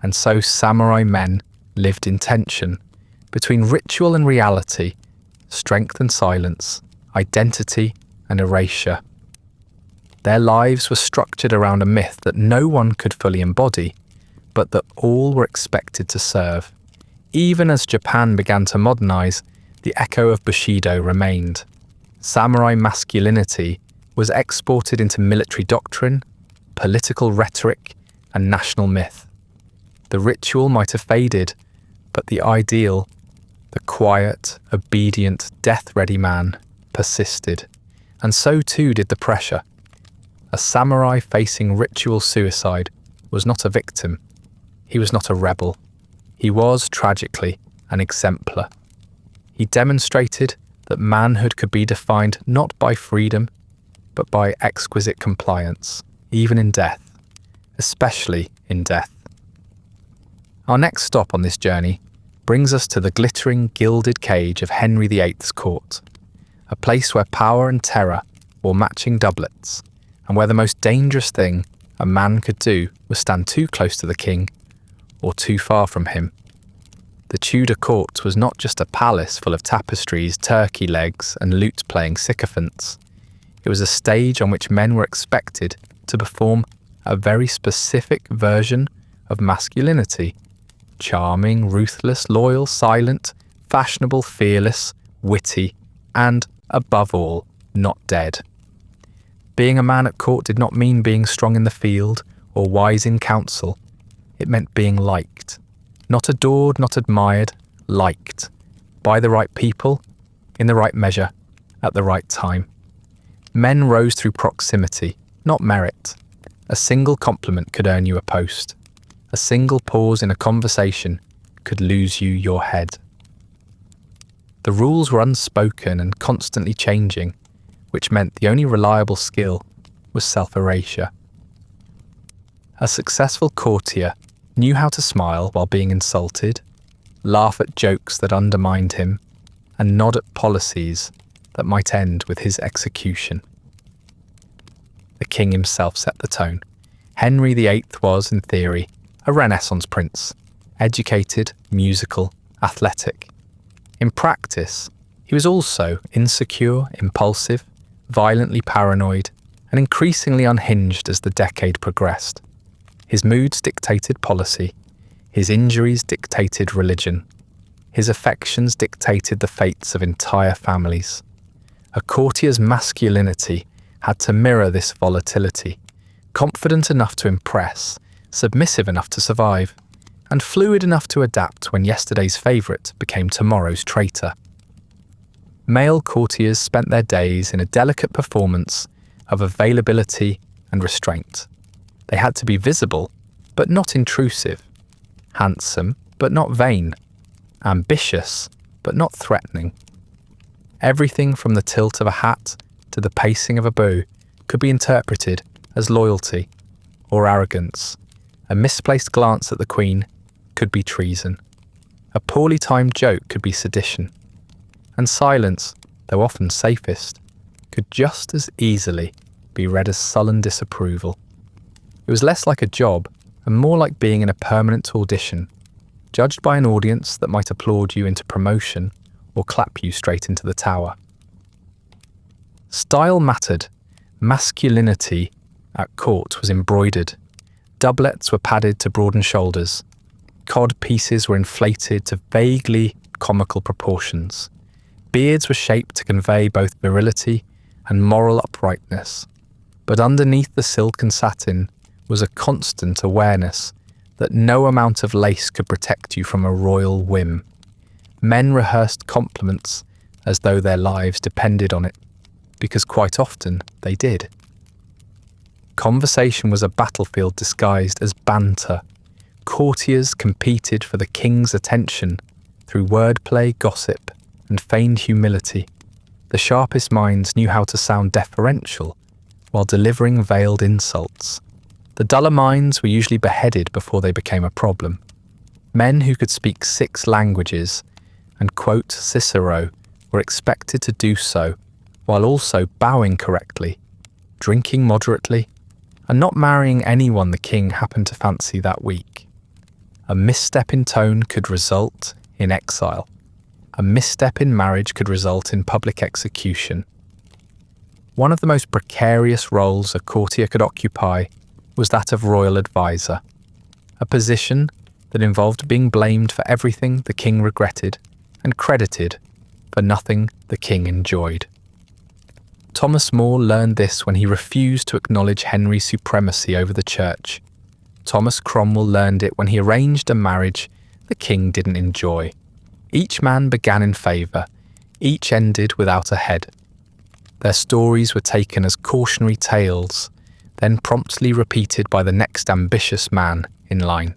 And so samurai men lived in tension between ritual and reality, strength and silence, identity and erasure. Their lives were structured around a myth that no one could fully embody, but that all were expected to serve. Even as Japan began to modernize, the echo of Bushido remained. Samurai masculinity was exported into military doctrine, political rhetoric, and national myth. The ritual might have faded, but the ideal, the quiet, obedient, death-ready man, persisted. And so too did the pressure. A samurai facing ritual suicide was not a victim. He was not a rebel. He was, tragically, an exemplar. He demonstrated that manhood could be defined not by freedom, but by exquisite compliance, even in death, especially in death. Our next stop on this journey brings us to the glittering, gilded cage of Henry VIII's court, a place where power and terror wore matching doublets, and where the most dangerous thing a man could do was stand too close to the king or too far from him. The Tudor court was not just a palace full of tapestries, turkey legs, and lute-playing sycophants. It was a stage on which men were expected to perform a very specific version of masculinity: charming, ruthless, loyal, silent, fashionable, fearless, witty, and, above all, not dead. Being a man at court did not mean being strong in the field or wise in council. It meant being liked. Not adored, not admired, liked. By the right people, in the right measure, at the right time. Men rose through proximity, not merit. A single compliment could earn you a post. A single pause in a conversation could lose you your head. The rules were unspoken and constantly changing, which meant the only reliable skill was self-erasure. A successful courtier knew how to smile while being insulted, laugh at jokes that undermined him, and nod at policies that might end with his execution. The king himself set the tone. Henry VIII was, in theory, a Renaissance prince, educated, musical, athletic. In practice, he was also insecure, impulsive, violently paranoid, and increasingly unhinged as the decade progressed. His moods dictated policy, his injuries dictated religion, his affections dictated the fates of entire families. A courtier's masculinity had to mirror this volatility, confident enough to impress, submissive enough to survive, and fluid enough to adapt when yesterday's favourite became tomorrow's traitor. Male courtiers spent their days in a delicate performance of availability and restraint. They had to be visible, but not intrusive, handsome, but not vain, ambitious, but not threatening. Everything from the tilt of a hat to the pacing of a bow could be interpreted as loyalty or arrogance. A misplaced glance at the Queen could be treason. A poorly timed joke could be sedition. And silence, though often safest, could just as easily be read as sullen disapproval. It was less like a job and more like being in a permanent audition, judged by an audience that might applaud you into promotion or clap you straight into the tower. Style mattered. Masculinity at court was embroidered. Doublets were padded to broaden shoulders. Cod pieces were inflated to vaguely comical proportions. Beards were shaped to convey both virility and moral uprightness. But underneath the silk and satin was a constant awareness that no amount of lace could protect you from a royal whim. Men rehearsed compliments as though their lives depended on it, because quite often they did. Conversation was a battlefield disguised as banter. Courtiers competed for the king's attention through wordplay, gossip, and feigned humility. The sharpest minds knew how to sound deferential while delivering veiled insults. The duller minds were usually beheaded before they became a problem. Men who could speak 6 languages and quote Cicero were expected to do so while also bowing correctly, drinking moderately, and not marrying anyone the king happened to fancy that week. A misstep in tone could result in exile. A misstep in marriage could result in public execution. One of the most precarious roles a courtier could occupy was that of royal advisor, a position that involved being blamed for everything the king regretted and credited for nothing the king enjoyed. Thomas More learned this when he refused to acknowledge Henry's supremacy over the church. Thomas Cromwell learned it when he arranged a marriage the king didn't enjoy. Each man began in favour, each ended without a head. Their stories were taken as cautionary tales, then promptly repeated by the next ambitious man in line.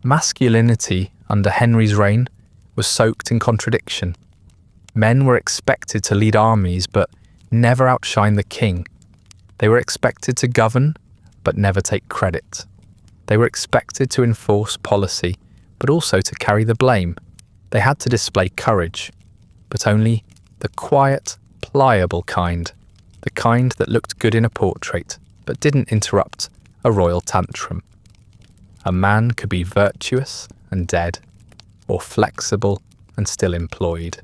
Masculinity under Henry's reign was soaked in contradiction. Men were expected to lead armies but never outshine the king. They were expected to govern but never take credit. They were expected to enforce policy but also to carry the blame. They had to display courage, but only the quiet, pliable kind, the kind that looked good in a portrait but didn't interrupt a royal tantrum. A man could be virtuous and dead, or flexible and still employed.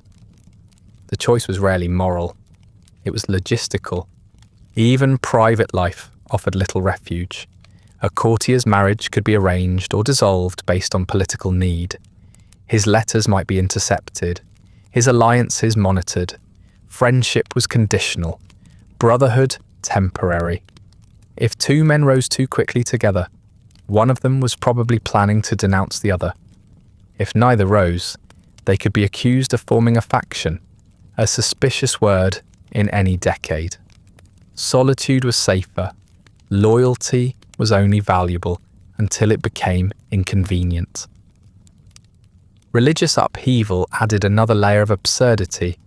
The choice was rarely moral. It was logistical. Even private life offered little refuge. A courtier's marriage could be arranged or dissolved based on political need. His letters might be intercepted, his alliances monitored. Friendship was conditional, brotherhood temporary. If 2 men rose too quickly together, one of them was probably planning to denounce the other. If neither rose, they could be accused of forming a faction, a suspicious word in any decade. Solitude was safer, Loyalty was only valuable until it became inconvenient. Religious upheaval added another layer of absurdity.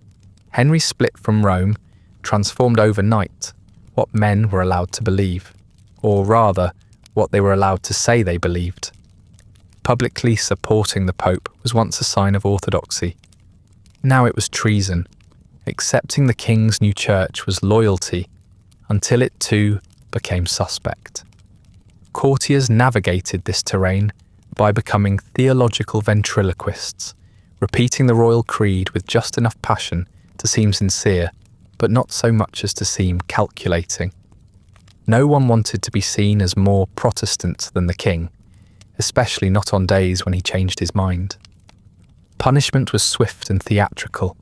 Henry's split from Rome transformed overnight what men were allowed to believe, or rather, what they were allowed to say they believed. Publicly supporting the Pope was once a sign of orthodoxy. Now it was treason. Accepting the king's new church was loyalty, until it too became suspect. Courtiers navigated this terrain by becoming theological ventriloquists, repeating the royal creed with just enough passion to seem sincere, but not so much as to seem calculating. No one wanted to be seen as more Protestant than the king, especially not on days when he changed his mind. Punishment was swift and theatrical.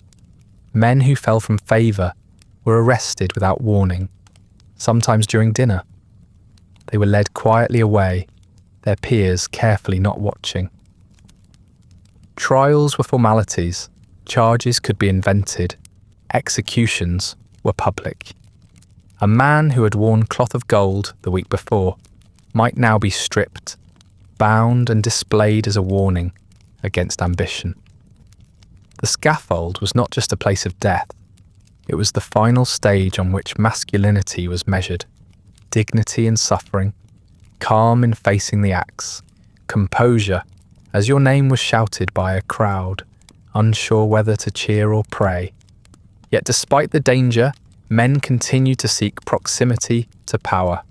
Men who fell from favour were arrested without warning, sometimes during dinner. They were led quietly away, their peers carefully not watching. Trials were formalities, charges could be invented, executions were public. A man who had worn cloth of gold the week before might now be stripped, bound and displayed as a warning against ambition. The scaffold was not just a place of death, it was the final stage on which masculinity was measured. Dignity in suffering, calm in facing the axe, composure as your name was shouted by a crowd, unsure whether to cheer or pray. Yet despite the danger, men continued to seek proximity to power.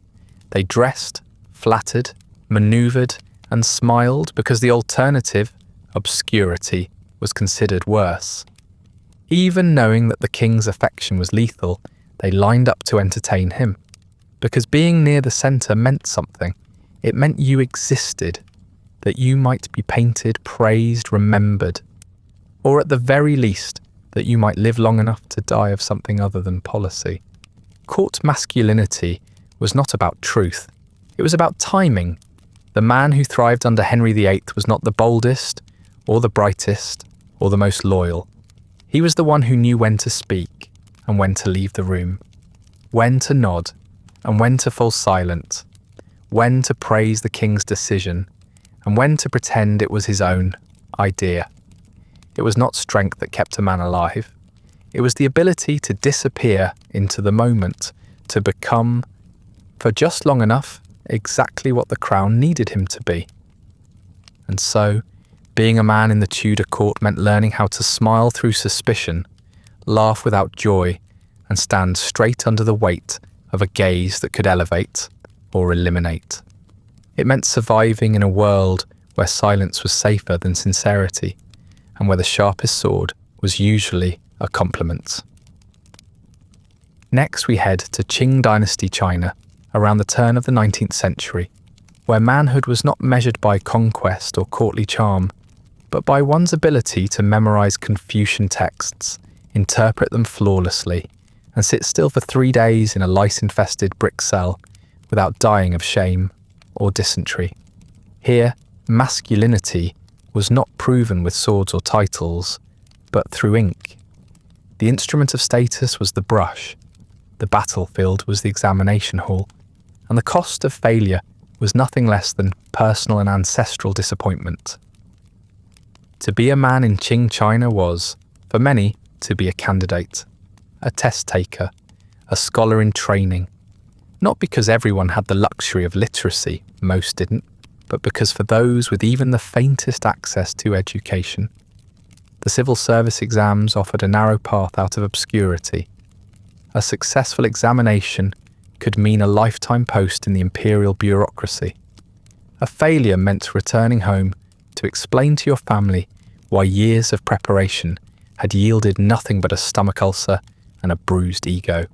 They dressed, flattered, manoeuvred, and smiled because the alternative, obscurity, was considered worse. Even knowing that the king's affection was lethal, they lined up to entertain him. Because being near the centre meant something. It meant you existed, that you might be painted, praised, remembered, or at the very least, that you might live long enough to die of something other than policy. Court masculinity was not about truth. It was about timing. The man who thrived under Henry VIII was not the boldest, or the brightest, or the most loyal. He was the one who knew when to speak and when to leave the room, when to nod and when to fall silent, when to praise the king's decision and when to pretend it was his own idea. It was not strength that kept a man alive. It was the ability to disappear into the moment, to become, for just long enough, exactly what the crown needed him to be. And so, being a man in the Tudor court meant learning how to smile through suspicion, laugh without joy, and stand straight under the weight of a gaze that could elevate or eliminate. It meant surviving in a world where silence was safer than sincerity, and where the sharpest sword was usually a compliment. Next we head to Qing Dynasty China, around the turn of the 19th century, where manhood was not measured by conquest or courtly charm, but by one's ability to memorize Confucian texts, interpret them flawlessly, and sit still for 3 days in a lice-infested brick cell without dying of shame or dysentery. Here, masculinity was not proven with swords or titles, but through ink. The instrument of status was the brush, the battlefield was the examination hall, and the cost of failure was nothing less than personal and ancestral disappointment. To be a man in Qing China was, for many, to be a candidate, a test taker, a scholar in training. Not because everyone had the luxury of literacy, most didn't, but because for those with even the faintest access to education, the civil service exams offered a narrow path out of obscurity. A successful examination could mean a lifetime post in the imperial bureaucracy. A failure meant returning home to explain to your family why years of preparation had yielded nothing but a stomach ulcer and a bruised ego.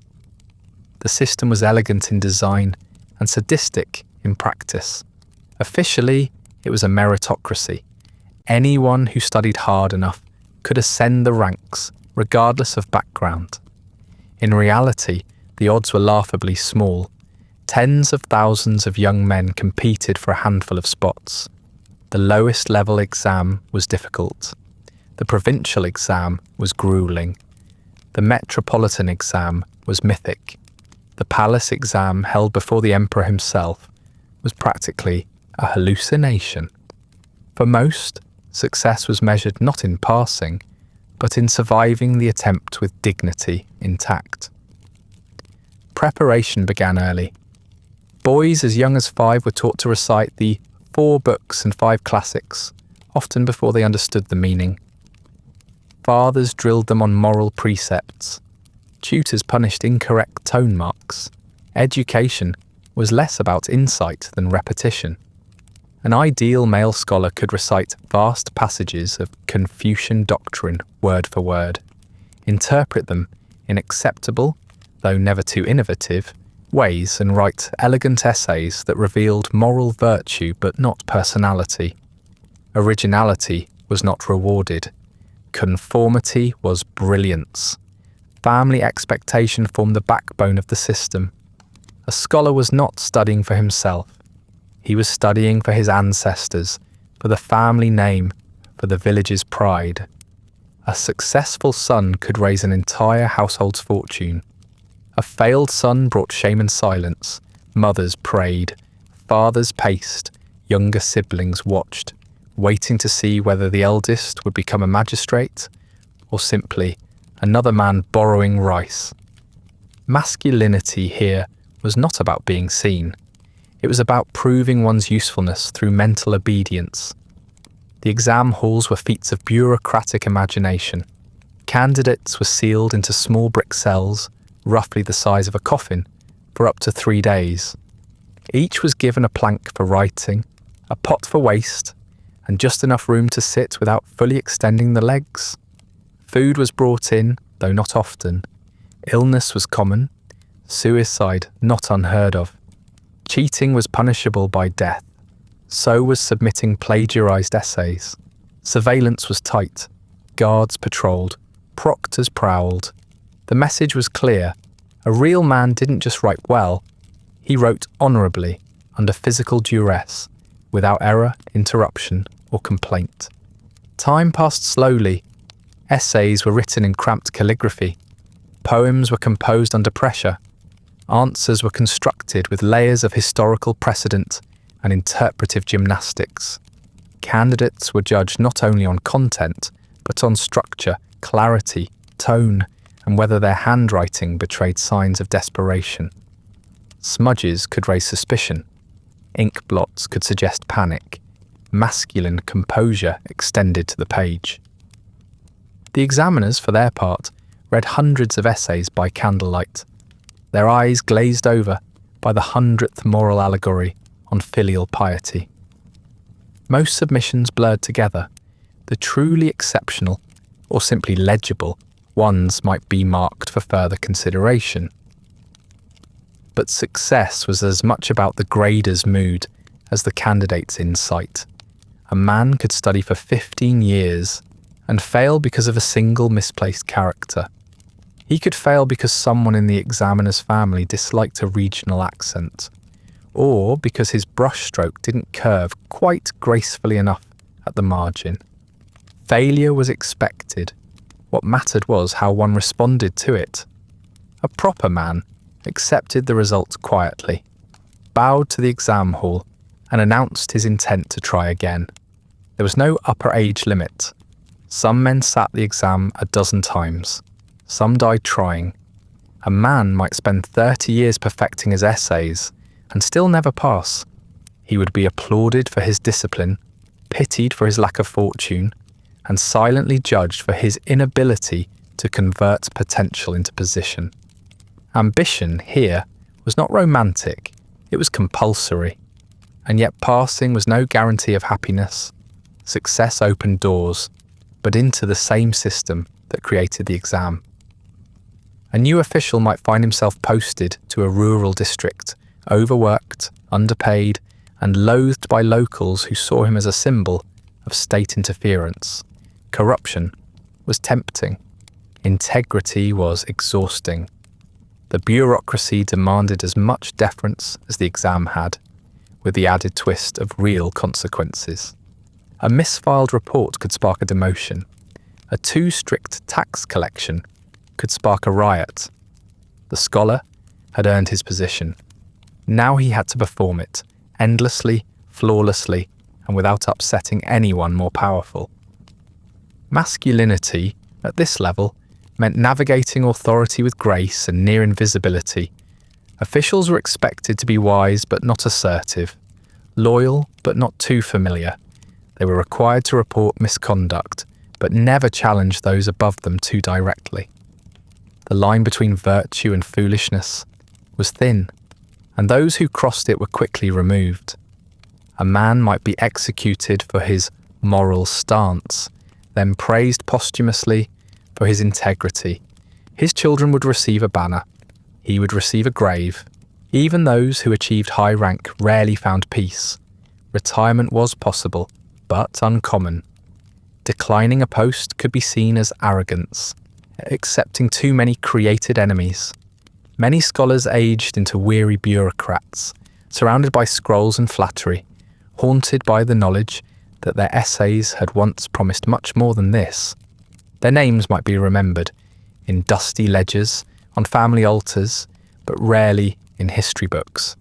The system was elegant in design and sadistic in practice. Officially, it was a meritocracy. Anyone who studied hard enough could ascend the ranks, regardless of background. In reality, the odds were laughably small. Tens of thousands of young men competed for a handful of spots. The lowest level exam was difficult. The provincial exam was grueling. The metropolitan exam was mythic. The palace exam held before the emperor himself was practically a hallucination. For most, success was measured not in passing, but in surviving the attempt with dignity intact. Preparation began early. Boys as young as 5 were taught to recite the 4 books and 5 classics, often before they understood the meaning. Fathers drilled them on moral precepts. Tutors punished incorrect tone marks. Education was less about insight than repetition. An ideal male scholar could recite vast passages of Confucian doctrine word for word, interpret them in acceptable, though never too innovative, ways and write elegant essays that revealed moral virtue but not personality. Originality was not rewarded. Conformity was brilliance. Family expectation formed the backbone of the system. A scholar was not studying for himself. He was studying for his ancestors, for the family name, for the village's pride. A successful son could raise an entire household's fortune. A failed son brought shame and silence. Mothers prayed. Fathers paced. Younger siblings watched, waiting to see whether the eldest would become a magistrate or simply another man borrowing rice. Masculinity here was not about being seen. It was about proving one's usefulness through mental obedience. The exam halls were feats of bureaucratic imagination. Candidates were sealed into small brick cells, roughly the size of a coffin, for up to 3 days. Each was given a plank for writing, a pot for waste, and just enough room to sit without fully extending the legs. Food was brought in, though not often. Illness was common. Suicide not unheard of. Cheating was punishable by death. So was submitting plagiarized essays. Surveillance was tight. Guards patrolled. Proctors prowled. The message was clear. A real man didn't just write well. He wrote honourably, under physical duress, without error, interruption, or complaint. Time passed slowly. Essays were written in cramped calligraphy. Poems were composed under pressure. Answers were constructed with layers of historical precedent and interpretive gymnastics. Candidates were judged not only on content, but on structure, clarity, tone, and whether their handwriting betrayed signs of desperation. Smudges could raise suspicion. Ink blots could suggest panic. Masculine composure extended to the page. The examiners, for their part, read hundreds of essays by candlelight, their eyes glazed over by the 100th moral allegory on filial piety. Most submissions blurred together. The truly exceptional, or simply legible, ones might be marked for further consideration. But success was as much about the grader's mood as the candidate's insight. A man could study for 15 years and fail because of a single misplaced character. He could fail because someone in the examiner's family disliked a regional accent, or because his brushstroke didn't curve quite gracefully enough at the margin. Failure was expected. What mattered was how one responded to it. A proper man accepted the result quietly, bowed to the exam hall, and announced his intent to try again. There was no upper age limit. Some men sat the exam a dozen times. Some died trying. A man might spend 30 years perfecting his essays and still never pass. He would be applauded for his discipline, pitied for his lack of fortune, and silently judged for his inability to convert potential into position. Ambition here was not romantic, it was compulsory. And yet passing was no guarantee of happiness. Success opened doors, but into the same system that created the exam. A new official might find himself posted to a rural district, overworked, underpaid, and loathed by locals who saw him as a symbol of state interference. Corruption was tempting. Integrity was exhausting. The bureaucracy demanded as much deference as the exam had, with the added twist of real consequences. A misfiled report could spark a demotion. A too strict tax collection could spark a riot. The scholar had earned his position. Now he had to perform it, endlessly, flawlessly, and without upsetting anyone more powerful. Masculinity, at this level, meant navigating authority with grace and near invisibility. Officials were expected to be wise but not assertive, loyal but not too familiar. They were required to report misconduct, but never challenge those above them too directly. The line between virtue and foolishness was thin, and those who crossed it were quickly removed. A man might be executed for his moral stance, then praised posthumously for his integrity. His children would receive a banner. He would receive a grave. Even those who achieved high rank rarely found peace. Retirement was possible, but uncommon. Declining a post could be seen as arrogance, accepting too many created enemies. Many scholars aged into weary bureaucrats, surrounded by scrolls and flattery, haunted by the knowledge that their essays had once promised much more than this. Their names might be remembered in dusty ledgers, on family altars, but rarely in history books.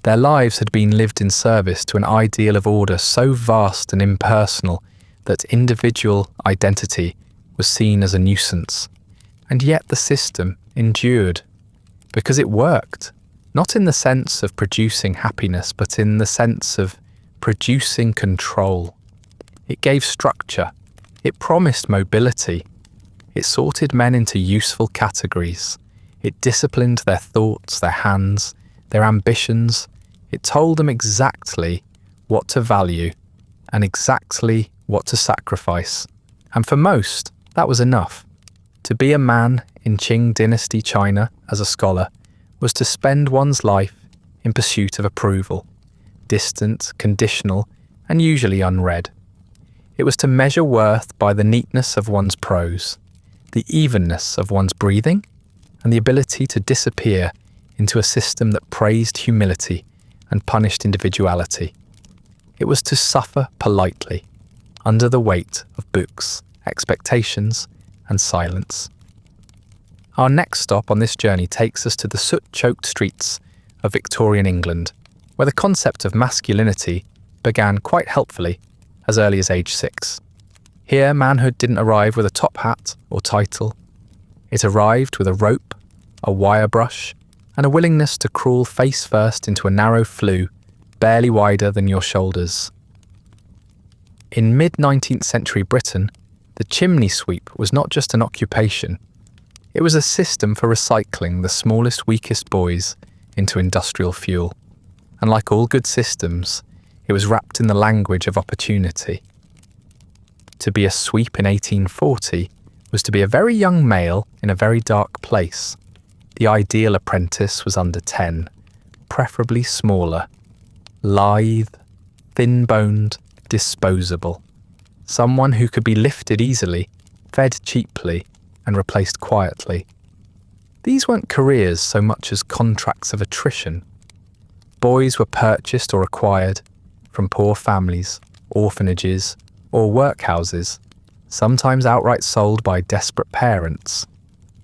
Their lives had been lived in service to an ideal of order so vast and impersonal that individual identity was seen as a nuisance. And yet the system endured, because it worked, not in the sense of producing happiness, but in the sense of producing control. It gave structure. It promised mobility. It sorted men into useful categories. It disciplined their thoughts, their hands, their ambitions. It told them exactly what to value and exactly what to sacrifice. And for most, that was enough. To be a man in Qing Dynasty China as a scholar was to spend one's life in pursuit of approval, distant, conditional, and usually unread. It was to measure worth by the neatness of one's prose, the evenness of one's breathing, and the ability to disappear into a system that praised humility and punished individuality. It was to suffer politely, under the weight of books, expectations, and silence. Our next stop on this journey takes us to the soot-choked streets of Victorian England, where the concept of masculinity began quite helpfully as early as age 6. Here, manhood didn't arrive with a top hat or title. It arrived with a rope, a wire brush, and a willingness to crawl face first into a narrow flue, barely wider than your shoulders. In mid-19th century Britain, the chimney sweep was not just an occupation. It was a system for recycling the smallest, weakest boys into industrial fuel. And like all good systems, it was wrapped in the language of opportunity. To be a sweep in 1840 was to be a very young male in a very dark place. The ideal apprentice was under 10, preferably smaller, lithe, thin-boned, disposable. Someone who could be lifted easily, fed cheaply, and replaced quietly. These weren't careers so much as contracts of attrition. Boys were purchased or acquired from poor families, orphanages, or workhouses, sometimes outright sold by desperate parents,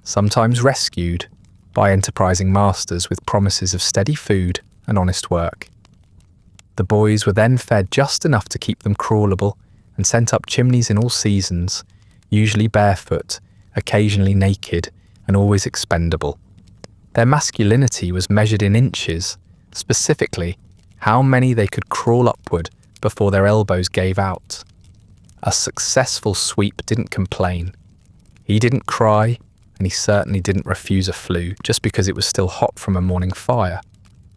sometimes rescued by enterprising masters with promises of steady food and honest work. The boys were then fed just enough to keep them crawlable and sent up chimneys in all seasons, usually barefoot, occasionally naked, and always expendable. Their masculinity was measured in inches, specifically how many they could crawl upward before their elbows gave out. A successful sweep didn't complain. He didn't cry, and he certainly didn't refuse a flue just because it was still hot from a morning fire.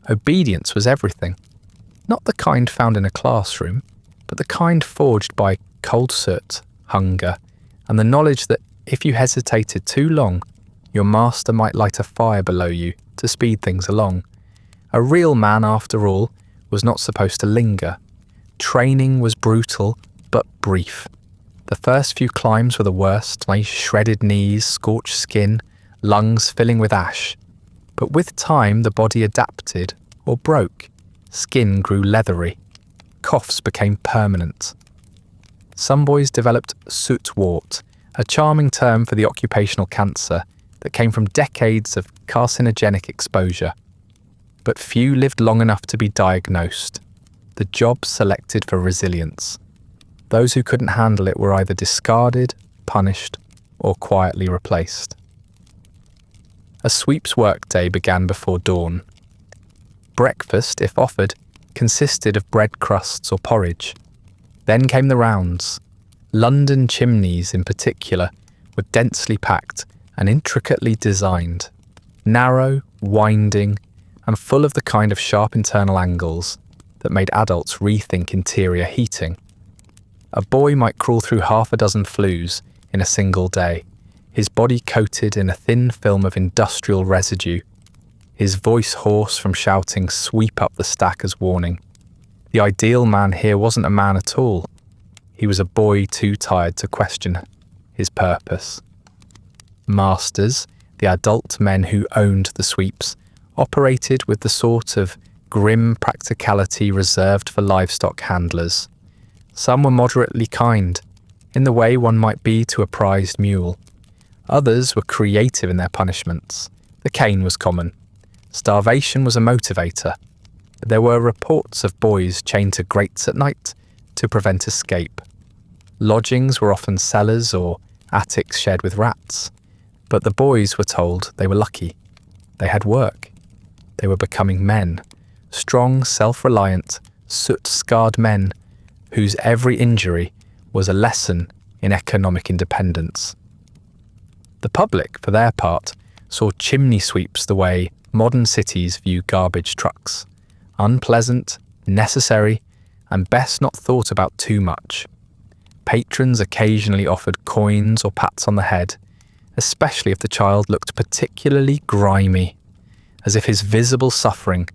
Obedience was everything. Not the kind found in a classroom, but the kind forged by cold soot, hunger, and the knowledge that if you hesitated too long, your master might light a fire below you to speed things along. A real man, after all, was not supposed to linger. Training was brutal, but brief. The first few climbs were the worst, my shredded knees, scorched skin, lungs filling with ash. But with time, the body adapted or broke. Skin grew leathery. Coughs became permanent. Some boys developed soot wart, a charming term for the occupational cancer that came from decades of carcinogenic exposure. But few lived long enough to be diagnosed. The job selected for resilience. Those who couldn't handle it were either discarded, punished, or quietly replaced. A sweep's workday began before dawn. Breakfast, if offered, consisted of bread crusts or porridge. Then came the rounds. London chimneys, in particular, were densely packed and intricately designed, narrow, winding, and full of the kind of sharp internal angles that made adults rethink interior heating. A boy might crawl through half a dozen flues in a single day, his body coated in a thin film of industrial residue, his voice hoarse from shouting "sweep up the stack" as warning. The ideal man here wasn't a man at all. He was a boy too tired to question his purpose. Masters, the adult men who owned the sweeps, operated with the sort of grim practicality reserved for livestock handlers. Some were moderately kind, in the way one might be to a prized mule. Others were creative in their punishments. The cane was common. Starvation was a motivator. There were reports of boys chained to grates at night to prevent escape. Lodgings were often cellars or attics shared with rats. But the boys were told they were lucky. They had work. They were becoming men. Strong, self-reliant, soot-scarred men whose every injury was a lesson in economic independence. The public, for their part, saw chimney sweeps the way modern cities view garbage trucks. Unpleasant, necessary, and best not thought about too much. Patrons occasionally offered coins or pats on the head, especially if the child looked particularly grimy, as if his visible suffering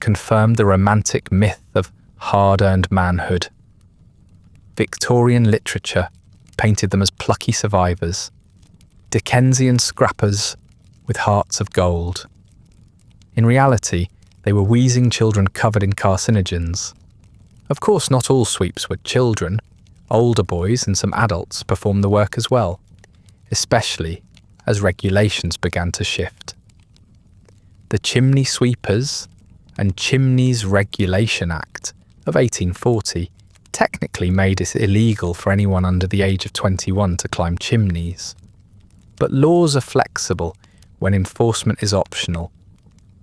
confirmed the romantic myth of hard-earned manhood. Victorian literature painted them as plucky survivors, Dickensian scrappers with hearts of gold. In reality, they were wheezing children covered in carcinogens. Of course, not all sweeps were children. Older boys and some adults performed the work as well, especially as regulations began to shift. The Chimney Sweepers and Chimneys Regulation Act of 1840 technically made it illegal for anyone under the age of 21 to climb chimneys. But laws are flexible when enforcement is optional.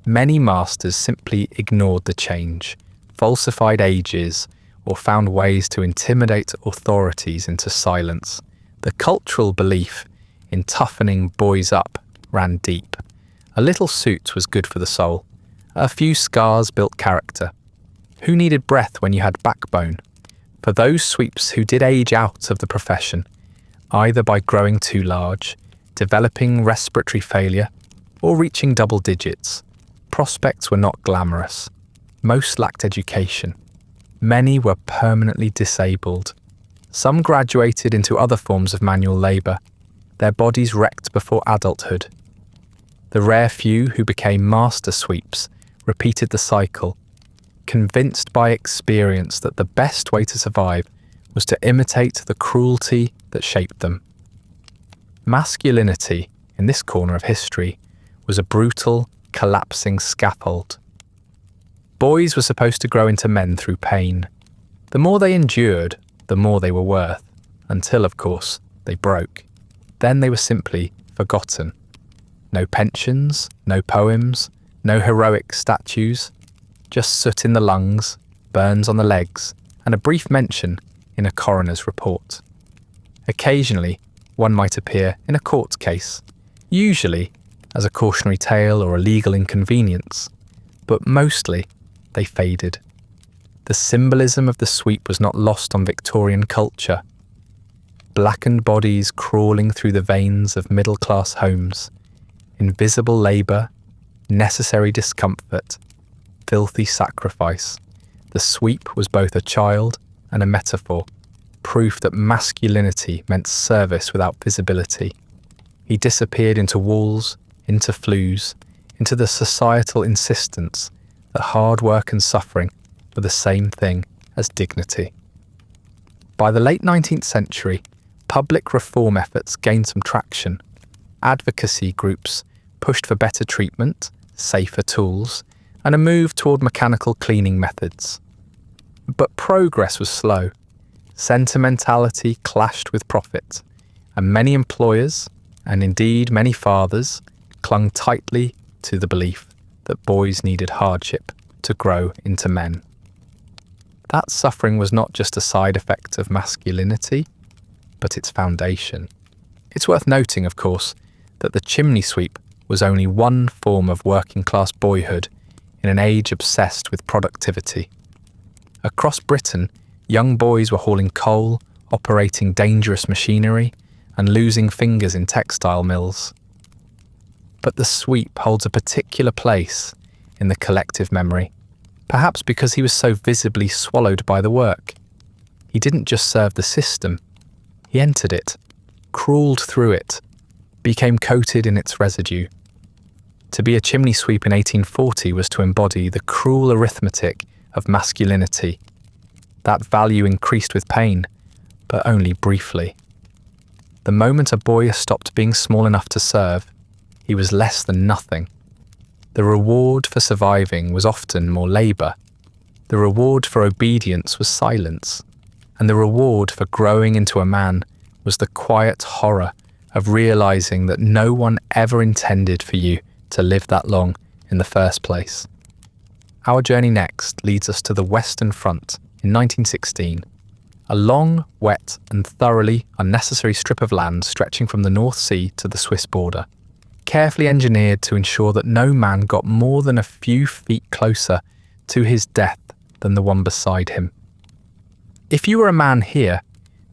Many masters simply ignored the change, falsified ages, or found ways to intimidate authorities into silence. The cultural belief in toughening boys up ran deep. A little suit was good for the soul. A few scars built character. Who needed breath when you had backbone? For those sweeps who did age out of the profession, either by growing too large, developing respiratory failure, or reaching double digits, prospects were not glamorous. Most lacked education. Many were permanently disabled. Some graduated into other forms of manual labour, their bodies wrecked before adulthood. The rare few who became master sweeps repeated the cycle, convinced by experience that the best way to survive was to imitate the cruelty that shaped them. Masculinity, in this corner of history, was a brutal, collapsing scaffold. Boys were supposed to grow into men through pain. The more they endured, the more they were worth, until, of course, they broke. Then they were simply forgotten. No pensions, no poems, no heroic statues, just soot in the lungs, burns on the legs, and a brief mention in a coroner's report. Occasionally, one might appear in a court case, usually as a cautionary tale or a legal inconvenience, but mostly they faded. The symbolism of the sweep was not lost on Victorian culture. Blackened bodies crawling through the veins of middle-class homes, invisible labour, necessary discomfort, filthy sacrifice. The sweep was both a child and a metaphor, proof that masculinity meant service without visibility. He disappeared into walls, into flues, into the societal insistence that hard work and suffering were the same thing as dignity. By the late 19th century, public reform efforts gained some traction. advocacy groups pushed for better treatment, safer tools, and a move toward mechanical cleaning methods. But progress was slow. Sentimentality clashed with profit, and many employers, and indeed many fathers, clung tightly to the belief that boys needed hardship to grow into men. That suffering was not just a side effect of masculinity, but its foundation. It's worth noting, of course, that the chimney sweep was only one form of working-class boyhood in an age obsessed with productivity. Across Britain, young boys were hauling coal, operating dangerous machinery, and losing fingers in textile mills. But the sweep holds a particular place in the collective memory, perhaps because he was so visibly swallowed by the work. He didn't just serve the system, he entered it, crawled through it, became coated in its residue. To be a chimney sweep in 1840 was to embody the cruel arithmetic of masculinity. That value increased with pain, but only briefly. The moment a boy stopped being small enough to serve, he was less than nothing. The reward for surviving was often more labour. The reward for obedience was silence. And the reward for growing into a man was the quiet horror of realising that no one ever intended for you to live that long in the first place. Our journey next leads us to the Western Front in 1916, a long, wet and thoroughly unnecessary strip of land stretching from the North Sea to the Swiss border, carefully engineered to ensure that no man got more than a few feet closer to his death than the one beside him. If you were a man here,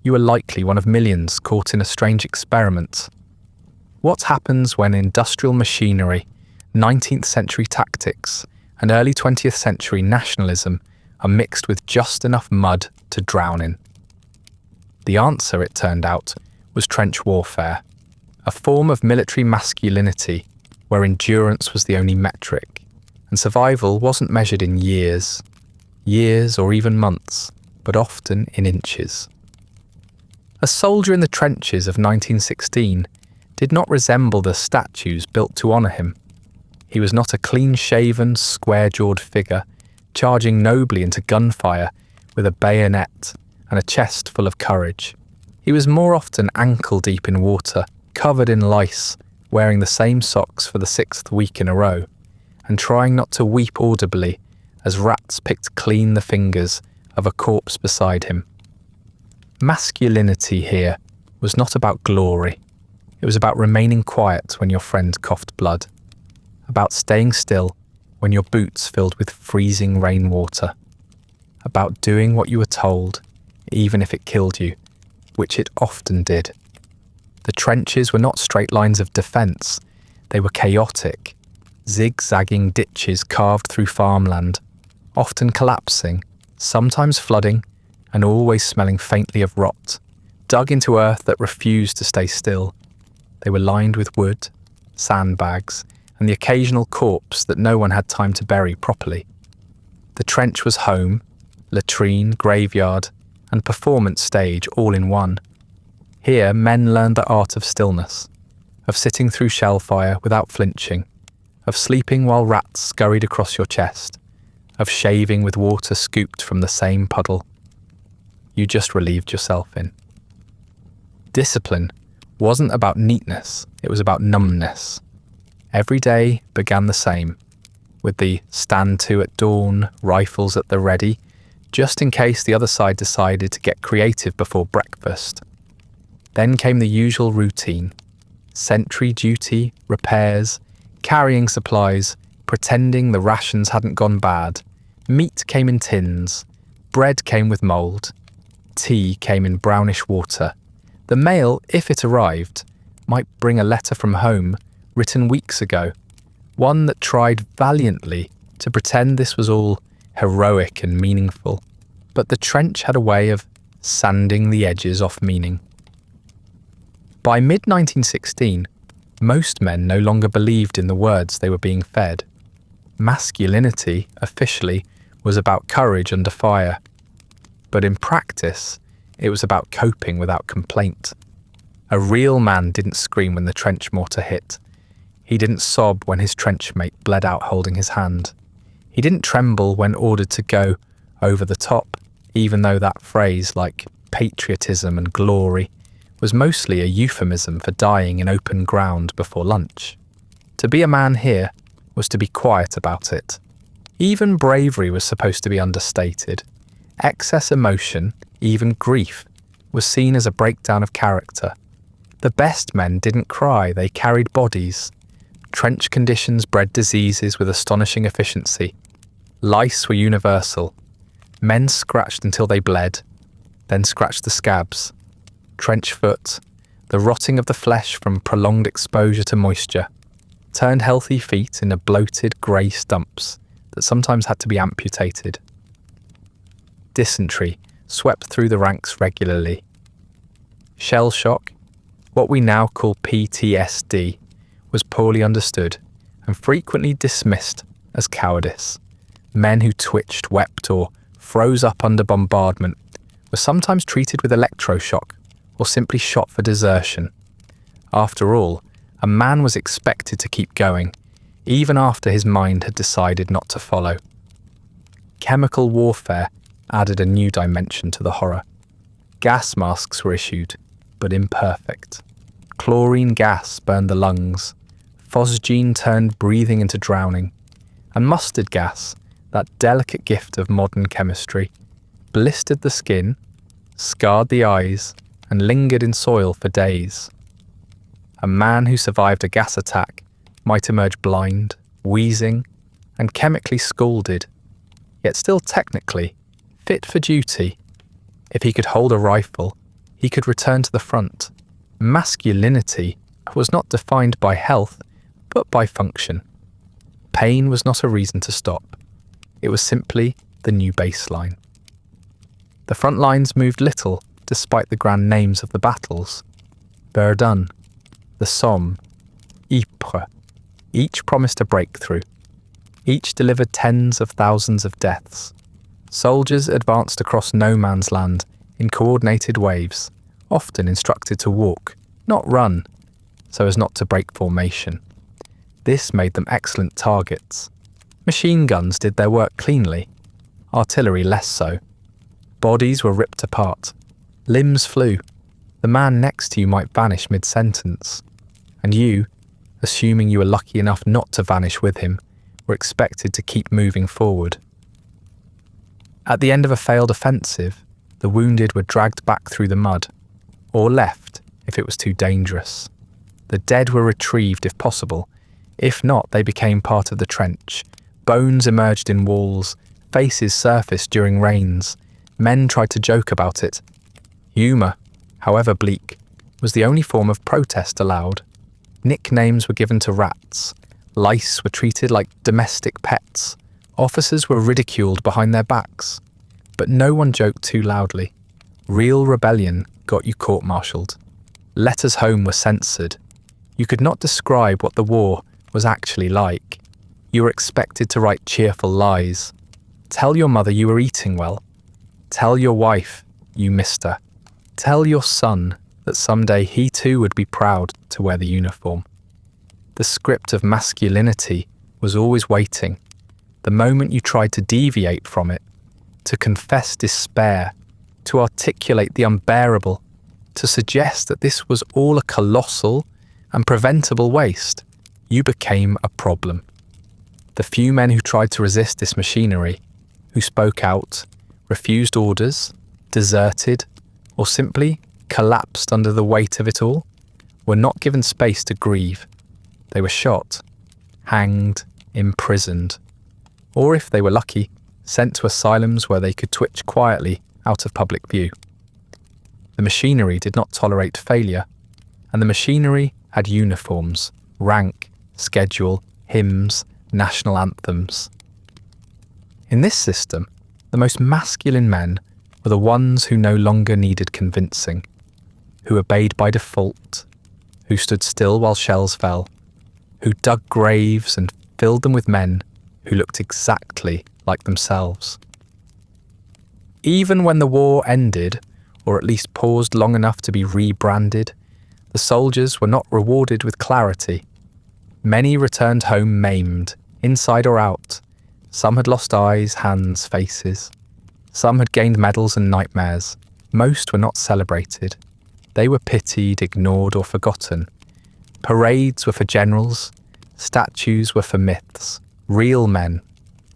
you were likely one of millions caught in a strange experiment. What happens when industrial machinery, 19th century tactics, and early 20th century nationalism are mixed with just enough mud to drown in? The answer, it turned out, was trench warfare, a form of military masculinity where endurance was the only metric, and survival wasn't measured in years or even months, but often in inches. A soldier in the trenches of 1916 did not resemble the statues built to honour him. He was not a clean-shaven, square-jawed figure charging nobly into gunfire with a bayonet and a chest full of courage. He was more often ankle-deep in water, covered in lice, wearing the same socks for the 6th week in a row, and trying not to weep audibly as rats picked clean the fingers of a corpse beside him. Masculinity here was not about glory. It was about remaining quiet when your friend coughed blood, about staying still when your boots filled with freezing rainwater, about doing what you were told, even if it killed you, which it often did. The trenches were not straight lines of defence. They were chaotic, zigzagging ditches carved through farmland, often collapsing, sometimes flooding, and always smelling faintly of rot, dug into earth that refused to stay still. They were lined with wood, sandbags, and the occasional corpse that no one had time to bury properly. The trench was home, latrine, graveyard, and performance stage all in one. Here men learned the art of stillness, of sitting through shellfire without flinching, of sleeping while rats scurried across your chest, of shaving with water scooped from the same puddle you just relieved yourself in. Discipline wasn't about neatness, it was about numbness. Every day began the same, with the stand to at dawn, rifles at the ready, just in case the other side decided to get creative before breakfast. Then came the usual routine: sentry duty, repairs, carrying supplies, pretending the rations hadn't gone bad. Meat came in tins, bread came with mould, tea came in brownish water. The mail, if it arrived, might bring a letter from home written weeks ago, one that tried valiantly to pretend this was all heroic and meaningful. But the trench had a way of sanding the edges off meaning. By mid-1916, most men no longer believed in the words they were being fed. Masculinity, officially, was about courage under fire. But in practice, it was about coping without complaint. A real man didn't scream when the trench mortar hit. He didn't sob when his trench mate bled out holding his hand. He didn't tremble when ordered to go over the top, even though that phrase, like patriotism and glory, was mostly a euphemism for dying in open ground before lunch. To be a man here was to be quiet about it. Even bravery was supposed to be understated. Excess emotion, even grief, was seen as a breakdown of character. The best men didn't cry, they carried bodies. Trench conditions bred diseases with astonishing efficiency. Lice were universal. Men scratched until they bled, then scratched the scabs. Trench foot, the rotting of the flesh from prolonged exposure to moisture, turned healthy feet into bloated grey stumps that sometimes had to be amputated. Dysentery swept through the ranks regularly. Shell shock, what we now call PTSD, was poorly understood and frequently dismissed as cowardice. Men who twitched, wept, or froze up under bombardment were sometimes treated with electroshock or simply shot for desertion. After all, a man was expected to keep going, even after his mind had decided not to follow. Chemical warfare added a new dimension to the horror. Gas masks were issued, but imperfect. Chlorine gas burned the lungs. Phosgene turned breathing into drowning. And mustard gas, that delicate gift of modern chemistry, blistered the skin, scarred the eyes, and lingered in soil for days. A man who survived a gas attack might emerge blind, wheezing, and chemically scalded, yet still technically fit for duty. If he could hold a rifle, he could return to the front. Masculinity was not defined by health, but by function. Pain was not a reason to stop. It was simply the new baseline. The front lines moved little, despite the grand names of the battles. Verdun, the Somme, Ypres, each promised a breakthrough. Each delivered tens of thousands of deaths. Soldiers advanced across no man's land in coordinated waves, often instructed to walk, not run, so as not to break formation. This made them excellent targets. Machine guns did their work cleanly, artillery less so. Bodies were ripped apart. Limbs flew. The man next to you might vanish mid-sentence. And you, assuming you were lucky enough not to vanish with him, were expected to keep moving forward. At the end of a failed offensive, the wounded were dragged back through the mud, or left if it was too dangerous. The dead were retrieved if possible. If not, they became part of the trench. Bones emerged in walls, faces surfaced during rains. Men tried to joke about it. Humour, however bleak, was the only form of protest allowed. Nicknames were given to rats. Lice were treated like domestic pets. Officers were ridiculed behind their backs. But no one joked too loudly. Real rebellion got you court-martialed. Letters home were censored. You could not describe what the war was actually like. You were expected to write cheerful lies. Tell your mother you were eating well. Tell your wife you missed her. Tell your son that someday he too would be proud to wear the uniform. The script of masculinity was always waiting. The moment you tried to deviate from it, to confess despair, to articulate the unbearable, to suggest that this was all a colossal and preventable waste, you became a problem. The few men who tried to resist this machinery, who spoke out, refused orders, deserted, or simply collapsed under the weight of it all, were not given space to grieve. They were shot, hanged, imprisoned, or if they were lucky, sent to asylums where they could twitch quietly out of public view. The machinery did not tolerate failure, and the machinery had uniforms, rank, schedule, hymns, national anthems. In this system, the most masculine men were the ones who no longer needed convincing, who obeyed by default, who stood still while shells fell, who dug graves and filled them with men who looked exactly like themselves. Even when the war ended, or at least paused long enough to be rebranded, The soldiers were not rewarded with clarity. Many returned home maimed, inside or out. Some had lost eyes, hands, faces. Some had gained medals and nightmares. Most were not celebrated. They were pitied, ignored, or forgotten. Parades were for generals. Statues were for myths. Real men,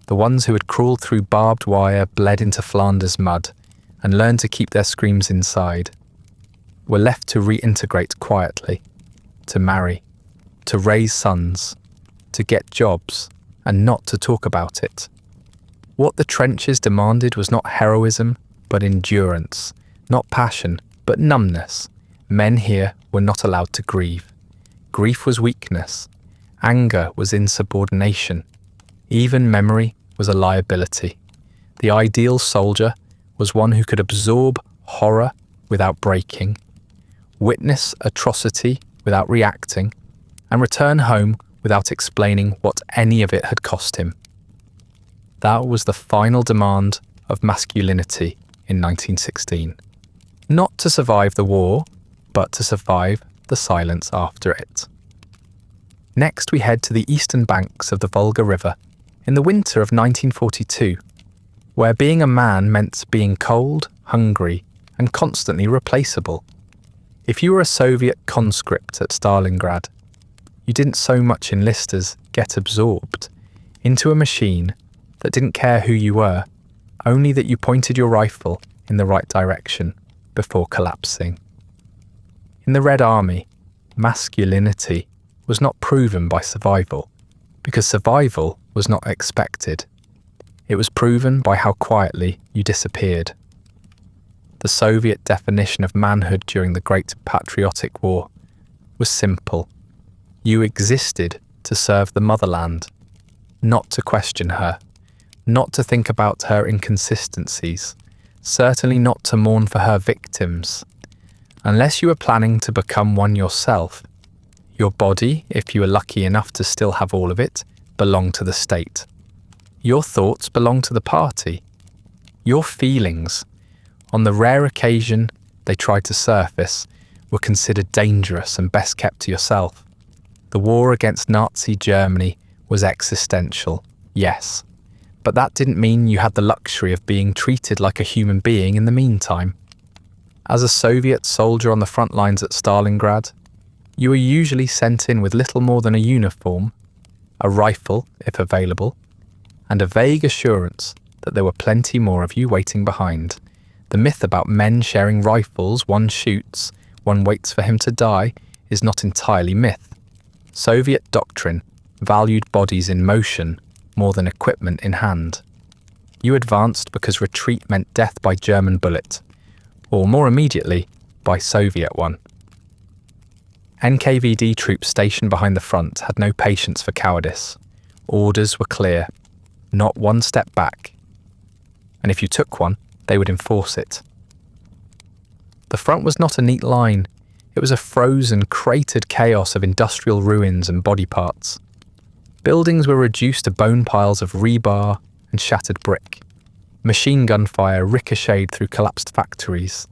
the ones who had crawled through barbed wire, bled into Flanders mud, and learned to keep their screams inside, were left to reintegrate quietly, to marry, to raise sons, to get jobs, and not to talk about it. What the trenches demanded was not heroism, but endurance, not passion, but numbness. Men here were not allowed to grieve. Grief was weakness. Anger was insubordination. Even memory was a liability. The ideal soldier was one who could absorb horror without breaking, witness atrocity without reacting, and return home without explaining what any of it had cost him. That was the final demand of masculinity in 1916. Not to survive the war, but to survive the silence after it. Next, we head to the eastern banks of the Volga River in the winter of 1942, where being a man meant being cold, hungry, and constantly replaceable. If you were a Soviet conscript at Stalingrad, you didn't so much enlist as get absorbed into a machine that didn't care who you were, only that you pointed your rifle in the right direction before collapsing. In the Red Army, masculinity was not proven by survival, because survival was not expected. It was proven by how quietly you disappeared. The Soviet definition of manhood during the Great Patriotic War was simple. You existed to serve the motherland, not to question her, not to think about her inconsistencies, certainly not to mourn for her victims. Unless you were planning to become one yourself, your body, if you were lucky enough to still have all of it, belonged to the state. Your thoughts belonged to the party. Your feelings, on the rare occasion they tried to surface, were considered dangerous and best kept to yourself. The war against Nazi Germany was existential, yes, but that didn't mean you had the luxury of being treated like a human being in the meantime. As a Soviet soldier on the front lines at Stalingrad, you were usually sent in with little more than a uniform, a rifle, if available, and a vague assurance that there were plenty more of you waiting behind. The myth about men sharing rifles, one shoots, one waits for him to die, is not entirely myth. Soviet doctrine valued bodies in motion more than equipment in hand. You advanced because retreat meant death by German bullet, or more immediately, by Soviet one. NKVD troops stationed behind the front had no patience for cowardice. Orders were clear, not one step back. And if you took one, they would enforce it. The front was not a neat line. It was a frozen, cratered chaos of industrial ruins and body parts. Buildings were reduced to bone piles of rebar and shattered brick. Machine gun fire ricocheted through collapsed factories.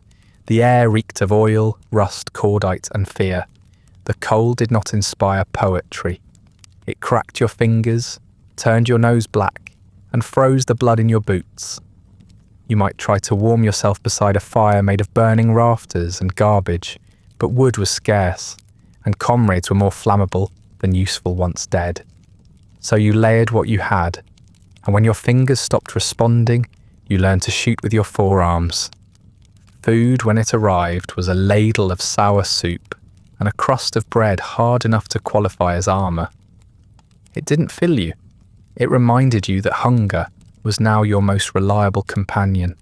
The air reeked of oil, rust, cordite, and fear. The cold did not inspire poetry. It cracked your fingers, turned your nose black, and froze the blood in your boots. You might try to warm yourself beside a fire made of burning rafters and garbage, but wood was scarce, and comrades were more flammable than useful once dead. So you layered what you had, and when your fingers stopped responding, you learned to shoot with your forearms. Food, when it arrived, was a ladle of sour soup and a crust of bread hard enough to qualify as armour. It didn't fill you. It reminded you that hunger was now your most reliable companion.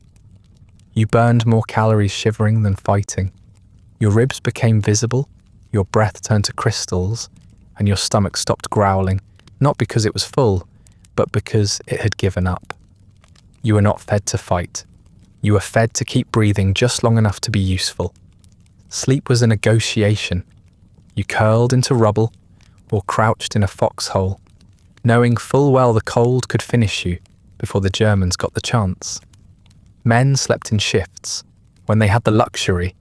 You burned more calories shivering than fighting. Your ribs became visible, your breath turned to crystals, and your stomach stopped growling, not because it was full, but because it had given up. You were not fed to fight. You were fed to keep breathing just long enough to be useful. Sleep was a negotiation. You curled into rubble or crouched in a foxhole, knowing full well the cold could finish you before the Germans got the chance. Men slept in shifts when they had the luxury,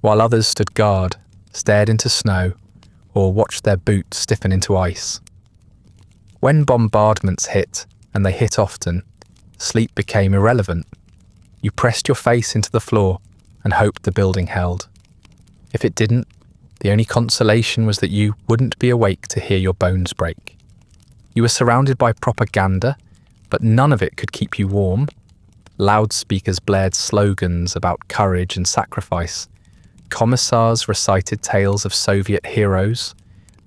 while others stood guard, stared into snow, or watched their boots stiffen into ice. When bombardments hit, and they hit often, sleep became irrelevant. You pressed your face into the floor and hoped the building held. If it didn't, the only consolation was that you wouldn't be awake to hear your bones break. You were surrounded by propaganda, but none of it could keep you warm. Loudspeakers blared slogans about courage and sacrifice. Commissars recited tales of Soviet heroes.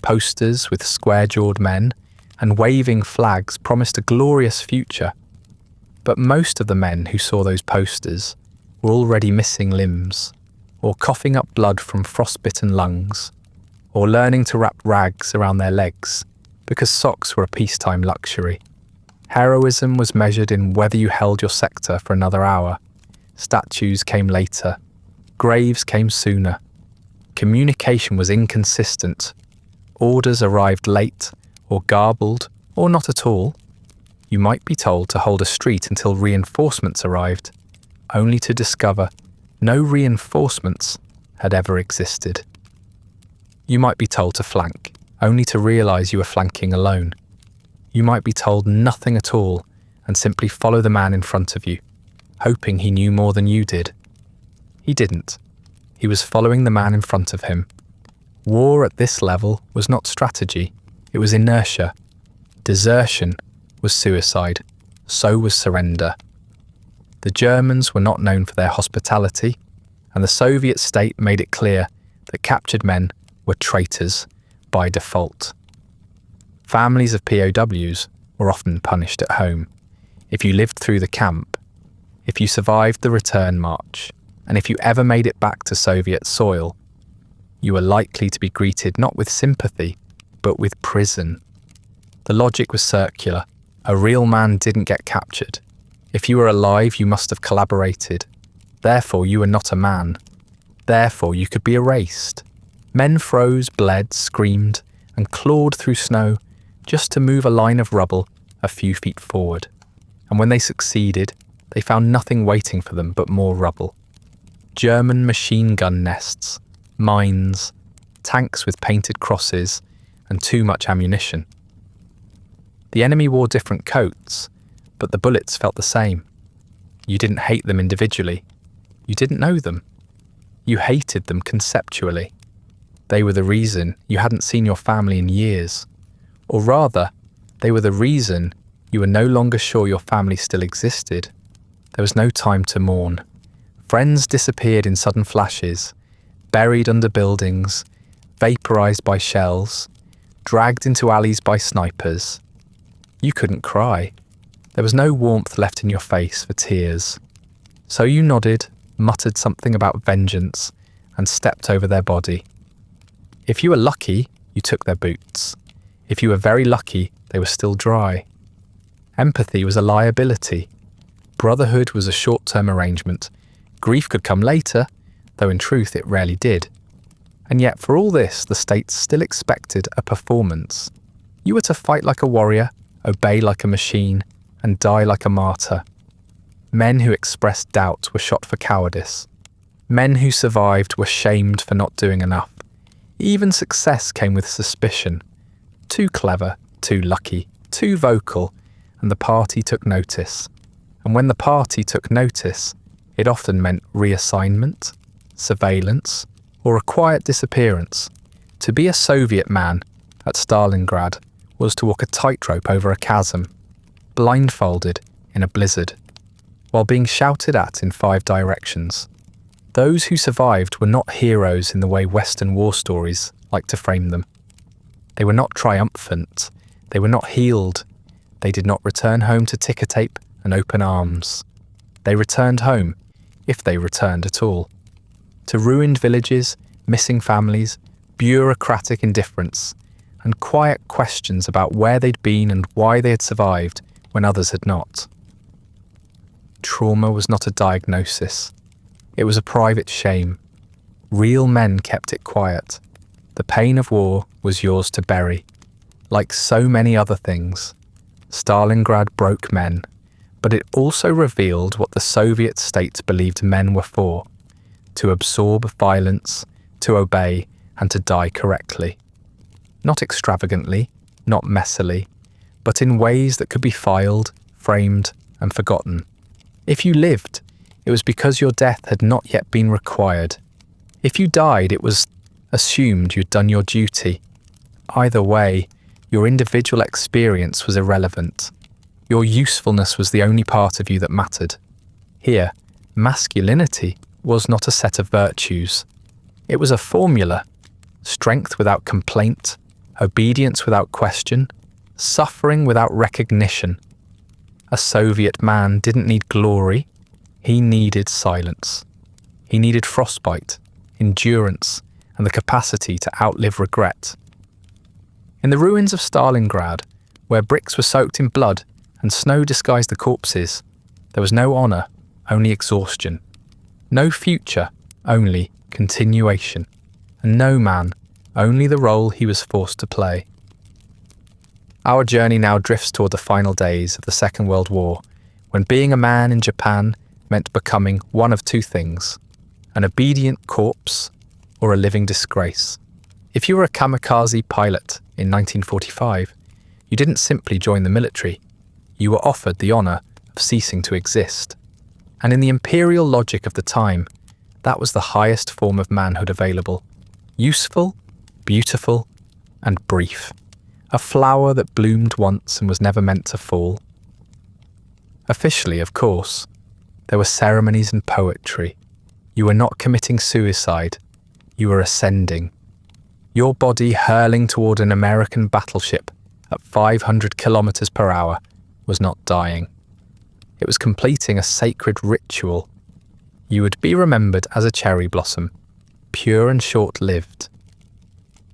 Posters with square-jawed men and waving flags promised a glorious future. But most of the men who saw those posters were already missing limbs, or coughing up blood from frostbitten lungs, or learning to wrap rags around their legs because socks were a peacetime luxury. Heroism was measured in whether you held your sector for another hour. Statues came later. Graves came sooner. Communication was inconsistent. Orders arrived late, or garbled, or not at all. You might be told to hold a street until reinforcements arrived, only to discover no reinforcements had ever existed. You might be told to flank, only to realise you were flanking alone. You might be told nothing at all and simply follow the man in front of you, hoping he knew more than you did. He didn't. He was following the man in front of him. War at this level was not strategy, it was inertia. Desertion was suicide, so was surrender. The Germans were not known for their hospitality, and the Soviet state made it clear that captured men were traitors by default. Families of POWs were often punished at home. If you lived through the camp, if you survived the return march, and if you ever made it back to Soviet soil, you were likely to be greeted not with sympathy, but with prison. The logic was circular. A real man didn't get captured. If you were alive, you must have collaborated. Therefore, you were not a man. Therefore, you could be erased. Men froze, bled, screamed, and clawed through snow just to move a line of rubble a few feet forward. And when they succeeded, they found nothing waiting for them but more rubble. German machine gun nests, mines, tanks with painted crosses, and too much ammunition. The enemy wore different coats, but the bullets felt the same. You didn't hate them individually. You didn't know them. You hated them conceptually. They were the reason you hadn't seen your family in years. Or rather, they were the reason you were no longer sure your family still existed. There was no time to mourn. Friends disappeared in sudden flashes, buried under buildings, vaporized by shells, dragged into alleys by snipers. You couldn't cry. There was no warmth left in your face for tears. So you nodded, muttered something about vengeance, and stepped over their body. If you were lucky, you took their boots. If you were very lucky, they were still dry. Empathy was a liability. Brotherhood was a short-term arrangement. Grief could come later, though in truth it rarely did. And yet for all this, the state still expected a performance. You were to fight like a warrior, obey like a machine, and die like a martyr. Men who expressed doubt were shot for cowardice. Men who survived were shamed for not doing enough. Even success came with suspicion. Too clever, too lucky, too vocal, and the party took notice. And when the party took notice, it often meant reassignment, surveillance, or a quiet disappearance. To be a Soviet man at Stalingrad was to walk a tightrope over a chasm, blindfolded in a blizzard, while being shouted at in 5 directions. Those who survived were not heroes in the way Western war stories like to frame them. They were not triumphant. They were not healed. They did not return home to ticker tape and open arms. They returned home, if they returned at all, to ruined villages, missing families, bureaucratic indifference, and quiet questions about where they'd been and why they had survived when others had not. Trauma was not a diagnosis. It was a private shame. Real men kept it quiet. The pain of war was yours to bury. Like so many other things, Stalingrad broke men, but it also revealed what the Soviet state believed men were for: to absorb violence, to obey, and to die correctly. Not extravagantly, not messily, but in ways that could be filed, framed, and forgotten. If you lived, it was because your death had not yet been required. If you died, it was assumed you'd done your duty. Either way, your individual experience was irrelevant. Your usefulness was the only part of you that mattered. Here, masculinity was not a set of virtues. It was a formula: strength without complaint, obedience without question, suffering without recognition. A Soviet man didn't need glory, he needed silence. He needed frostbite, endurance, and the capacity to outlive regret. In the ruins of Stalingrad, where bricks were soaked in blood and snow disguised the corpses, there was no honour, only exhaustion. No future, only continuation. And no man, only the role he was forced to play. Our journey now drifts toward the final days of the Second World War, when being a man in Japan meant becoming one of two things: an obedient corpse or a living disgrace. If you were a kamikaze pilot in 1945, you didn't simply join the military, you were offered the honour of ceasing to exist. And in the imperial logic of the time, that was the highest form of manhood available: useful, beautiful, and brief. A flower that bloomed once and was never meant to fall. Officially, of course, there were ceremonies and poetry. You were not committing suicide, you were ascending. Your body hurling toward an American battleship at 500 kilometers per hour was not dying. It was completing a sacred ritual. You would be remembered as a cherry blossom, pure and short-lived.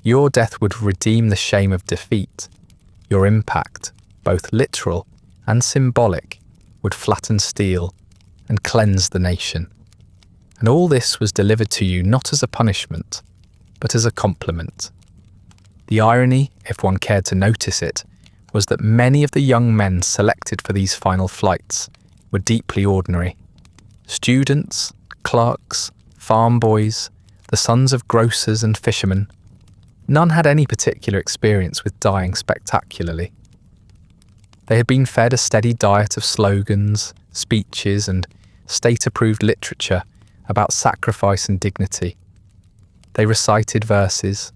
Your death would redeem the shame of defeat. Your impact, both literal and symbolic, would flatten steel and cleanse the nation. And all this was delivered to you not as a punishment, but as a compliment. The irony, if one cared to notice it, was that many of the young men selected for these final flights were deeply ordinary. Students, clerks, farm boys, the sons of grocers and fishermen. None had any particular experience with dying spectacularly. They had been fed a steady diet of slogans, speeches, and state-approved literature about sacrifice and dignity. They recited verses,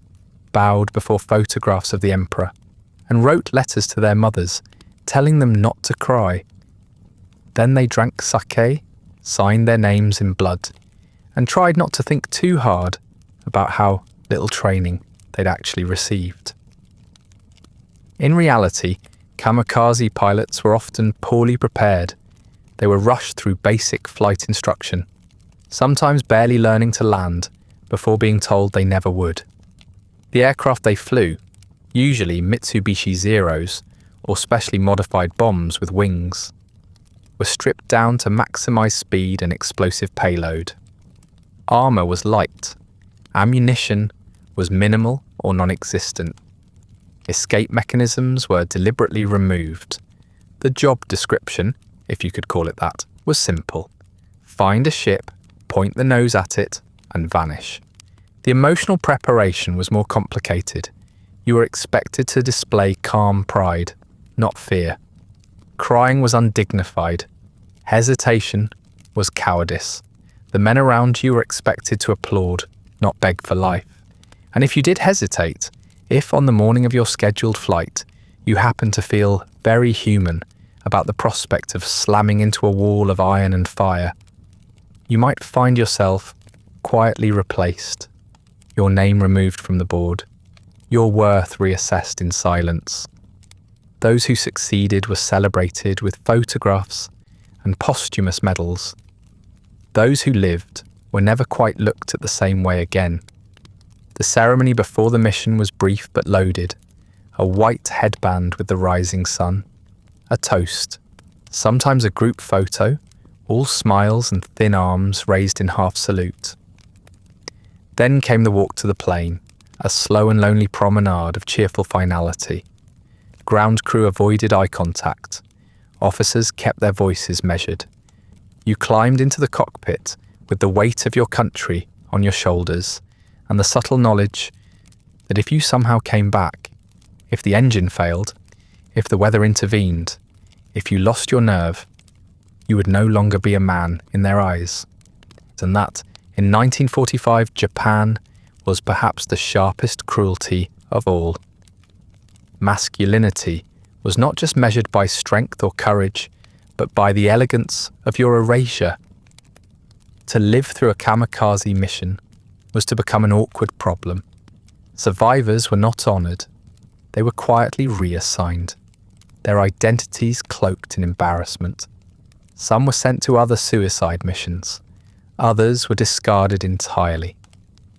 bowed before photographs of the emperor, and wrote letters to their mothers, telling them not to cry. Then they drank sake, signed their names in blood, and tried not to think too hard about how little training they'd actually received. In reality, kamikaze pilots were often poorly prepared. They were rushed through basic flight instruction, sometimes barely learning to land before being told they never would. The aircraft they flew, usually Mitsubishi Zeros or specially modified bombs with wings, were stripped down to maximize speed and explosive payload. Armour was light, ammunition was minimal or non-existent. Escape mechanisms were deliberately removed. The job description, if you could call it that, was simple. Find a ship, point the nose at it, and vanish. The emotional preparation was more complicated. You were expected to display calm pride, not fear. Crying was undignified. Hesitation was cowardice. The men around you were expected to applaud, not beg for life. And if you did hesitate, if on the morning of your scheduled flight you happened to feel very human about the prospect of slamming into a wall of iron and fire, you might find yourself quietly replaced, your name removed from the board, your worth reassessed in silence. Those who succeeded were celebrated with photographs and posthumous medals. Those who lived were never quite looked at the same way again. The ceremony before the mission was brief but loaded, a white headband with the rising sun, a toast, sometimes a group photo, all smiles and thin arms raised in half salute. Then came the walk to the plane, a slow and lonely promenade of cheerful finality. Ground crew avoided eye contact. Officers kept their voices measured. You climbed into the cockpit with the weight of your country on your shoulders and the subtle knowledge that if you somehow came back, if the engine failed, if the weather intervened, if you lost your nerve, you would no longer be a man in their eyes. And that, in 1945, Japan was perhaps the sharpest cruelty of all. Masculinity was not just measured by strength or courage, but by the elegance of your erasure. To live through a kamikaze mission was to become an awkward problem. Survivors were not honoured. They were quietly reassigned, their identities cloaked in embarrassment. Some were sent to other suicide missions. Others were discarded entirely,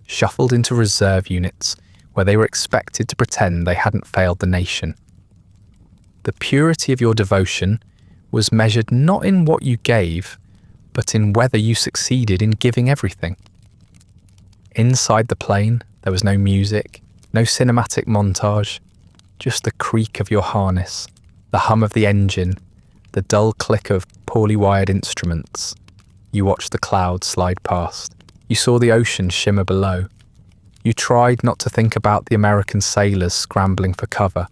shuffled into reserve units where they were expected to pretend they hadn't failed the nation. The purity of your devotion was measured not in what you gave, but in whether you succeeded in giving everything. Inside the plane, there was no music, no cinematic montage, just the creak of your harness, the hum of the engine, the dull click of poorly wired instruments. You watched the clouds slide past. You saw the ocean shimmer below. You tried not to think about the American sailors scrambling for cover,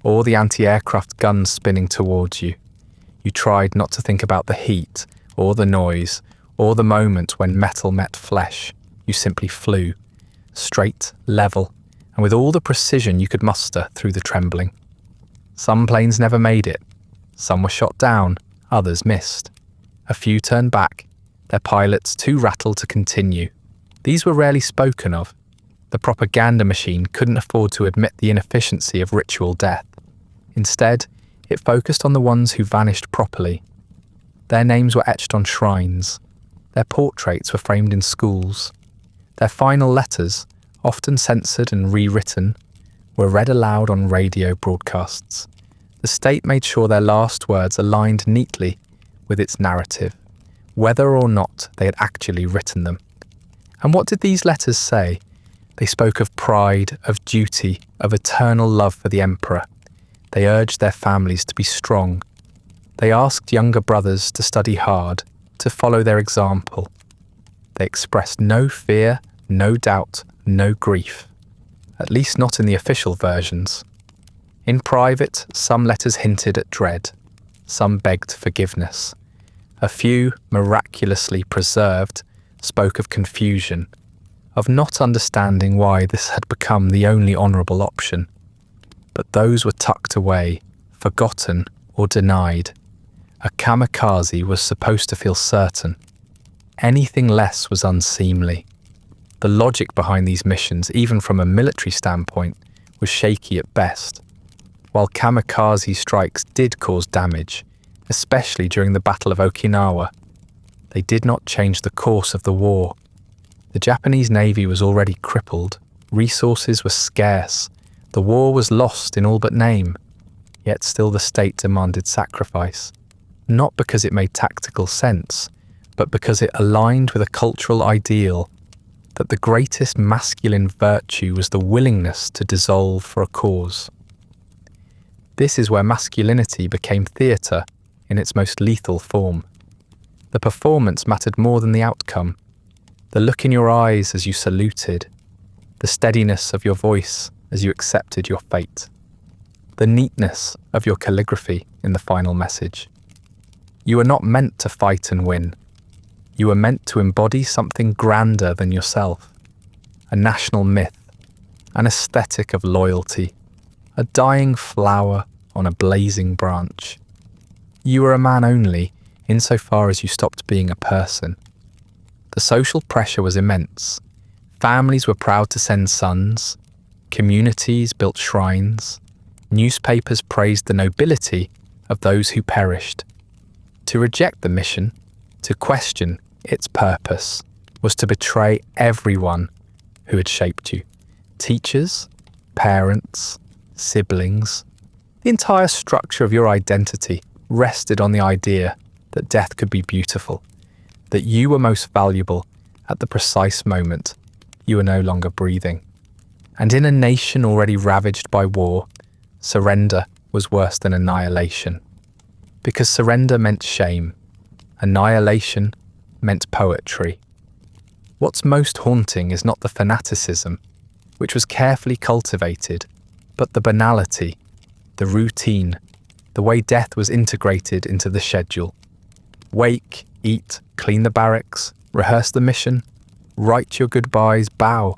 or the anti-aircraft guns spinning towards you. You tried not to think about the heat, or the noise, or the moment when metal met flesh. You simply flew, straight, level, and with all the precision you could muster through the trembling. Some planes never made it. Some were shot down, others missed. A few turned back, their pilots too rattled to continue. These were rarely spoken of. The propaganda machine couldn't afford to admit the inefficiency of ritual death. Instead, it focused on the ones who vanished properly. Their names were etched on shrines. Their portraits were framed in schools. Their final letters, often censored and rewritten, were read aloud on radio broadcasts. The state made sure their last words aligned neatly with its narrative, whether or not they had actually written them. And what did these letters say? They spoke of pride, of duty, of eternal love for the emperor. They urged their families to be strong. They asked younger brothers to study hard, to follow their example. They expressed no fear, no doubt, no grief. At least not in the official versions. In private, some letters hinted at dread. Some begged forgiveness. A few, miraculously preserved, spoke of confusion, of not understanding why this had become the only honourable option. But those were tucked away, forgotten or denied. A kamikaze was supposed to feel certain. Anything less was unseemly. The logic behind these missions, even from a military standpoint, was shaky at best. While kamikaze strikes did cause damage, especially during the Battle of Okinawa, they did not change the course of the war. The Japanese Navy was already crippled, resources were scarce, the war was lost in all but name, yet still the state demanded sacrifice, not because it made tactical sense, but because it aligned with a cultural ideal that the greatest masculine virtue was the willingness to dissolve for a cause. This is where masculinity became theatre in its most lethal form. The performance mattered more than the outcome. The look in your eyes as you saluted, the steadiness of your voice as you accepted your fate, the neatness of your calligraphy in the final message. You were not meant to fight and win. You were meant to embody something grander than yourself, a national myth, an aesthetic of loyalty, a dying flower on a blazing branch. You were a man only insofar as you stopped being a person. The social pressure was immense. Families were proud to send sons. Communities built shrines. Newspapers praised the nobility of those who perished. To reject the mission, to question its purpose, was to betray everyone who had shaped you. Teachers, parents, siblings. The entire structure of your identity rested on the idea that death could be beautiful, that you were most valuable at the precise moment you were no longer breathing. And in a nation already ravaged by war, surrender was worse than annihilation. Because surrender meant shame, annihilation meant poetry. What's most haunting is not the fanaticism, which was carefully cultivated, but the banality, the routine, the way death was integrated into the schedule. Wake, eat, clean the barracks, rehearse the mission, write your goodbyes, bow.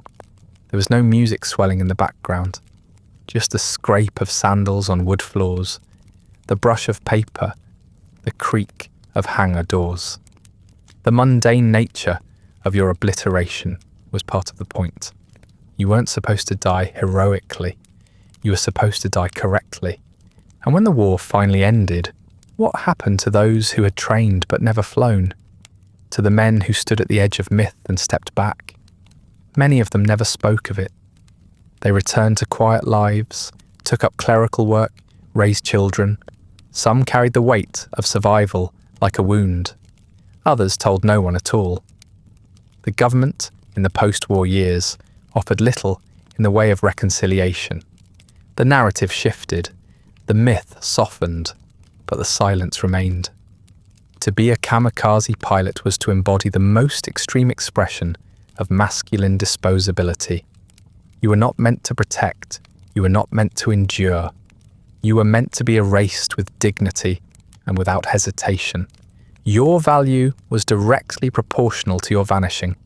There was no music swelling in the background, just the scrape of sandals on wood floors, the brush of paper, the creak of hangar doors. The mundane nature of your obliteration was part of the point. You weren't supposed to die heroically. You were supposed to die correctly. And when the war finally ended, what happened to those who had trained but never flown? To the men who stood at the edge of myth and stepped back? Many of them never spoke of it. They returned to quiet lives, took up clerical work, raised children. Some carried the weight of survival like a wound. Others told no one at all. The government, in the post-war years, offered little in the way of reconciliation. The narrative shifted, the myth softened, but the silence remained. To be a kamikaze pilot was to embody the most extreme expression of masculine disposability. You were not meant to protect, you were not meant to endure. You were meant to be erased with dignity and without hesitation. Your value was directly proportional to your vanishing,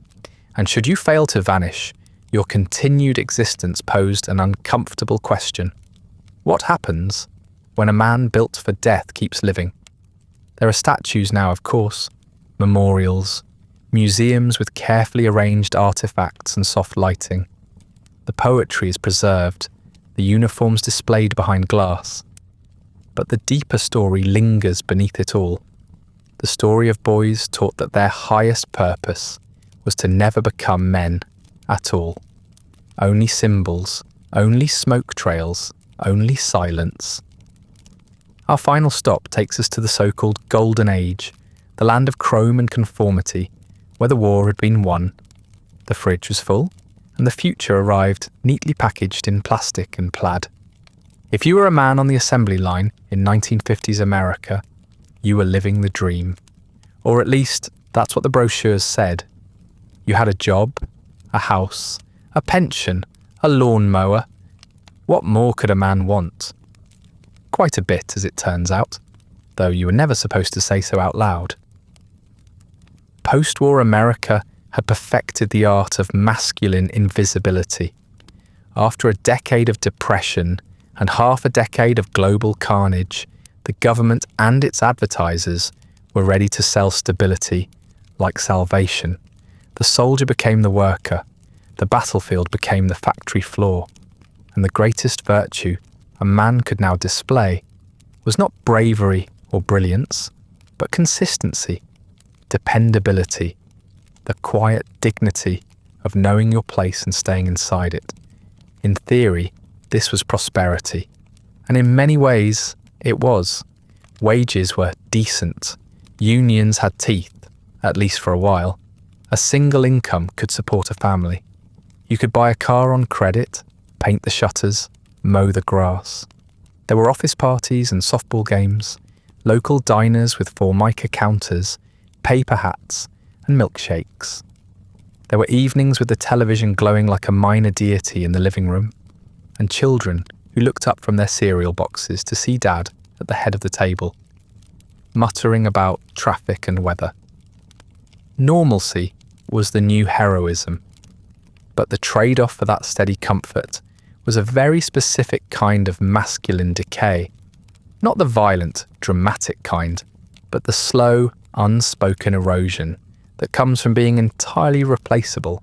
and should you fail to vanish, your continued existence posed an uncomfortable question. What happens when a man built for death keeps living? There are statues now, of course, memorials, museums with carefully arranged artifacts and soft lighting. The poetry is preserved, the uniforms displayed behind glass. But the deeper story lingers beneath it all. The story of boys taught that their highest purpose was to never become men at all. Only symbols, only smoke trails, only silence. Our final stop takes us to the so-called Golden Age, the land of chrome and conformity, where the war had been won. The fridge was full, and the future arrived neatly packaged in plastic and plaid. If you were a man on the assembly line in 1950s America, you were living the dream. Or at least, that's what the brochures said. You had a job, a house, a pension, a lawnmower. What more could a man want? Quite a bit, as it turns out, though you were never supposed to say so out loud. Post-war America had perfected the art of masculine invisibility. After a decade of depression and half a decade of global carnage, the government and its advertisers were ready to sell stability like salvation. The soldier became the worker, the battlefield became the factory floor, and the greatest virtue a man could now display was not bravery or brilliance, but consistency, dependability, the quiet dignity of knowing your place and staying inside it. In theory, this was prosperity, and in many ways, it was. Wages were decent, unions had teeth, at least for a while. A single income could support a family. You could buy a car on credit, paint the shutters, mow the grass. There were office parties and softball games, local diners with formica counters, paper hats, and milkshakes. There were evenings with the television glowing like a minor deity in the living room, and children who looked up from their cereal boxes to see Dad at the head of the table, muttering about traffic and weather. Normalcy was the new heroism, but the trade-off for that steady comfort was a very specific kind of masculine decay. Not the violent, dramatic kind, but the slow, unspoken erosion that comes from being entirely replaceable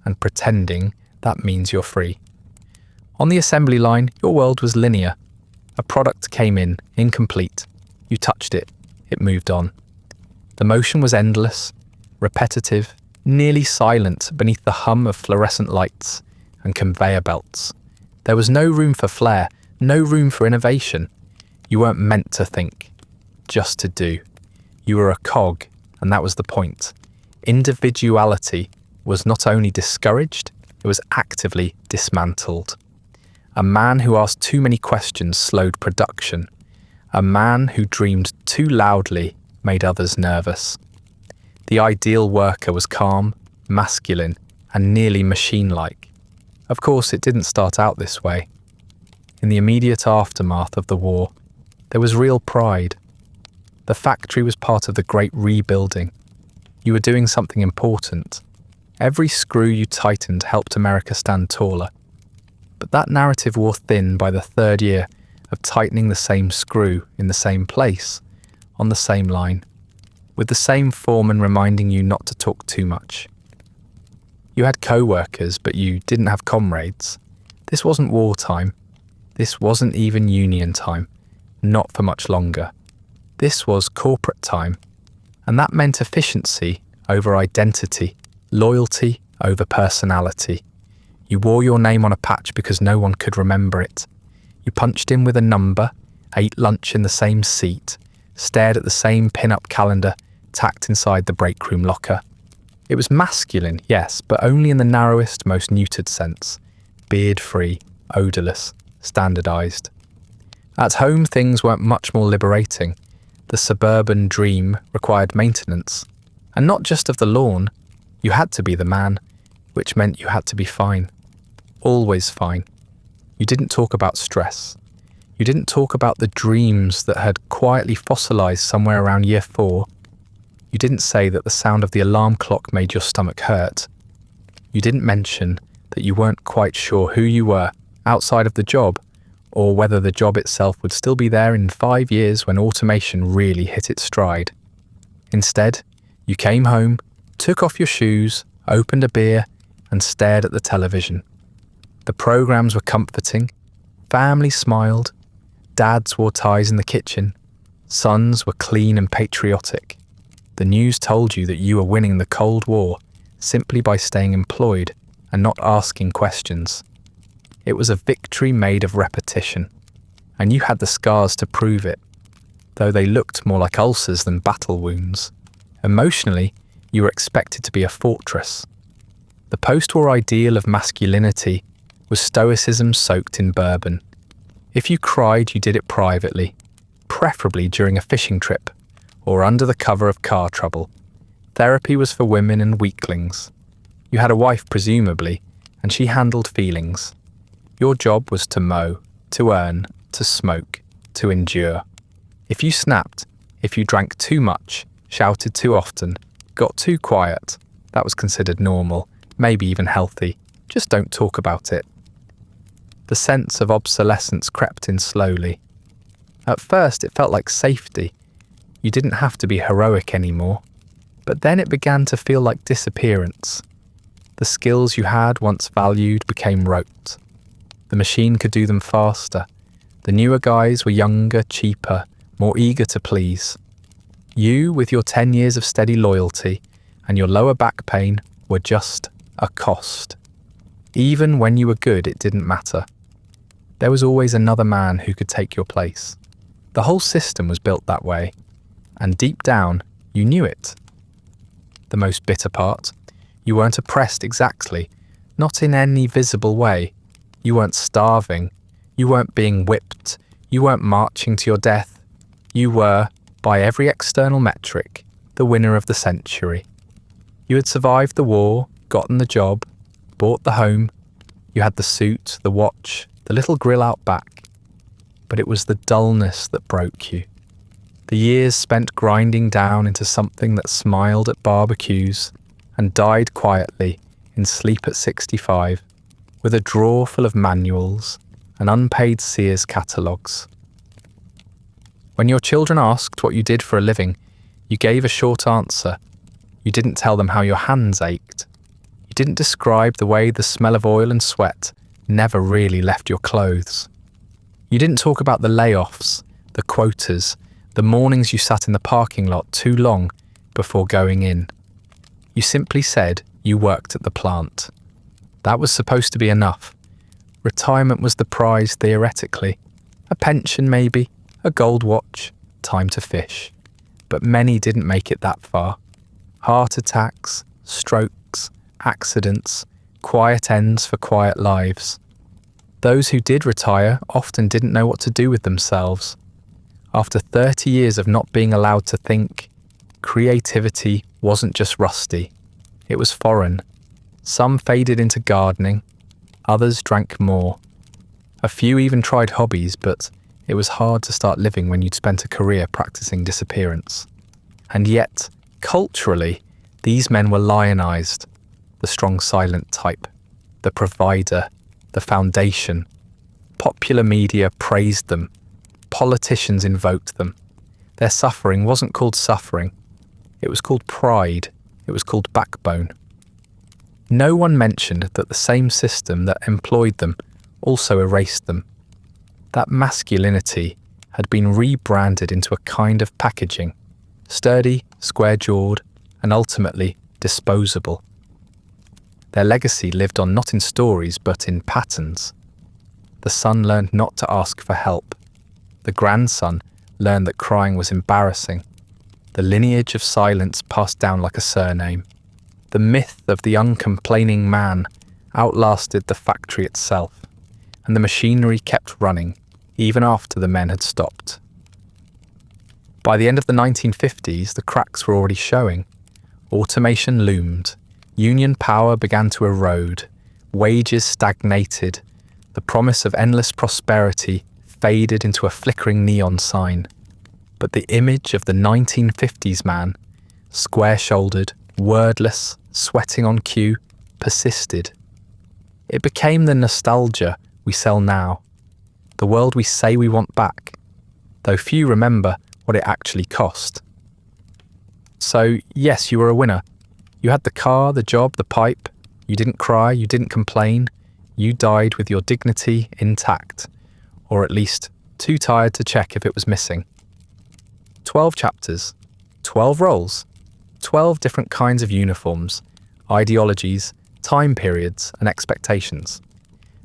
and pretending that means you're free. On the assembly line, your world was linear. A product came in, incomplete. You touched it, it moved on. The motion was endless, repetitive, nearly silent beneath the hum of fluorescent lights and conveyor belts. There was no room for flair, no room for innovation. You weren't meant to think, just to do. You were a cog, and that was the point. Individuality was not only discouraged, it was actively dismantled. A man who asked too many questions slowed production. A man who dreamed too loudly made others nervous. The ideal worker was calm, masculine, and nearly machine-like. Of course, it didn't start out this way. In the immediate aftermath of the war, there was real pride. The factory was part of the great rebuilding. You were doing something important. Every screw you tightened helped America stand taller. But that narrative wore thin by the third year of tightening the same screw in the same place, on the same line, with the same foreman reminding you not to talk too much. You had co-workers, but you didn't have comrades. This wasn't wartime. This wasn't even union time, not for much longer. This was corporate time, and that meant efficiency over identity, loyalty over personality. You wore your name on a patch because no one could remember it. You punched in with a number, ate lunch in the same seat, stared at the same pin-up calendar tacked inside the break room locker. It was masculine, yes, but only in the narrowest, most neutered sense. Beard-free, odourless, standardised. At home, things weren't much more liberating. The suburban dream required maintenance. And not just of the lawn. You had to be the man, which meant you had to be fine. Always fine. You didn't talk about stress. You didn't talk about the dreams that had quietly fossilised somewhere around year 4. You didn't say that the sound of the alarm clock made your stomach hurt. You didn't mention that you weren't quite sure who you were outside of the job, or whether the job itself would still be there in 5 years when automation really hit its stride. Instead, you came home, took off your shoes, opened a beer, and stared at the television. The programmes were comforting, families smiled, dads wore ties in the kitchen, sons were clean and patriotic. The news told you that you were winning the Cold War simply by staying employed and not asking questions. It was a victory made of repetition, and you had the scars to prove it, though they looked more like ulcers than battle wounds. Emotionally, you were expected to be a fortress. The post-war ideal of masculinity was stoicism soaked in bourbon. If you cried, you did it privately, preferably during a fishing trip, or under the cover of car trouble. Therapy was for women and weaklings. You had a wife, presumably, and she handled feelings. Your job was to mow, to earn, to smoke, to endure. If you snapped, if you drank too much, shouted too often, got too quiet, that was considered normal, maybe even healthy. Just don't talk about it. The sense of obsolescence crept in slowly. At first, it felt like safety. You didn't have to be heroic anymore. But then it began to feel like disappearance. The skills you had once valued became rote. The machine could do them faster. The newer guys were younger, cheaper, more eager to please. You, with your 10 years of steady loyalty and your lower back pain, were just a cost. Even when you were good, it didn't matter. There was always another man who could take your place. The whole system was built that way, and deep down, you knew it. The most bitter part, you weren't oppressed exactly, not in any visible way. You weren't starving, you weren't being whipped, you weren't marching to your death. You were, by every external metric, the winner of the century. You had survived the war, gotten the job, bought the home. You had the suit, the watch, the little grill out back. But it was the dullness that broke you. The years spent grinding down into something that smiled at barbecues and died quietly in sleep at 65, with a drawer full of manuals and unpaid Sears catalogues. When your children asked what you did for a living, you gave a short answer. You didn't tell them how your hands ached. You didn't describe the way the smell of oil and sweat never really left your clothes. You didn't talk about the layoffs, the quotas, the mornings you sat in the parking lot too long before going in. You simply said you worked at the plant. That was supposed to be enough. Retirement was the prize theoretically. A pension maybe, a gold watch, time to fish. But many didn't make it that far. Heart attacks, strokes, accidents, quiet ends for quiet lives. Those who did retire often didn't know what to do with themselves. After 30 years of not being allowed to think, creativity wasn't just rusty. It was foreign. Some faded into gardening, Others drank more. A few even tried hobbies, but it was hard to start living when you'd spent a career practicing disappearance. And yet, culturally, these men were lionized, the strong silent type, the provider, the foundation. Popular media praised them. Politicians invoked them. Their suffering wasn't called suffering. It was called pride. It was called backbone. No one mentioned that the same system that employed them also erased them. That masculinity had been rebranded into a kind of packaging, sturdy, square-jawed, and ultimately disposable. Their legacy lived on not in stories but in patterns. The son learned not to ask for help. The grandson learned that crying was embarrassing. The lineage of silence passed down like a surname. The myth of the uncomplaining man outlasted the factory itself, and the machinery kept running even after the men had stopped. By the end of the 1950s, the cracks were already showing. Automation loomed. Union power began to erode. Wages stagnated. The promise of endless prosperity faded into a flickering neon sign. But the image of the 1950s man, square-shouldered, wordless, sweating on cue, persisted. It became the nostalgia we sell now, the world we say we want back, though few remember what it actually cost. So, yes, you were a winner. You had the car, the job, the pipe. You didn't cry, you didn't complain. You died with your dignity intact, or at least too tired to check if it was missing. 12 chapters, 12 roles, 12 different kinds of uniforms, ideologies, time periods, and expectations.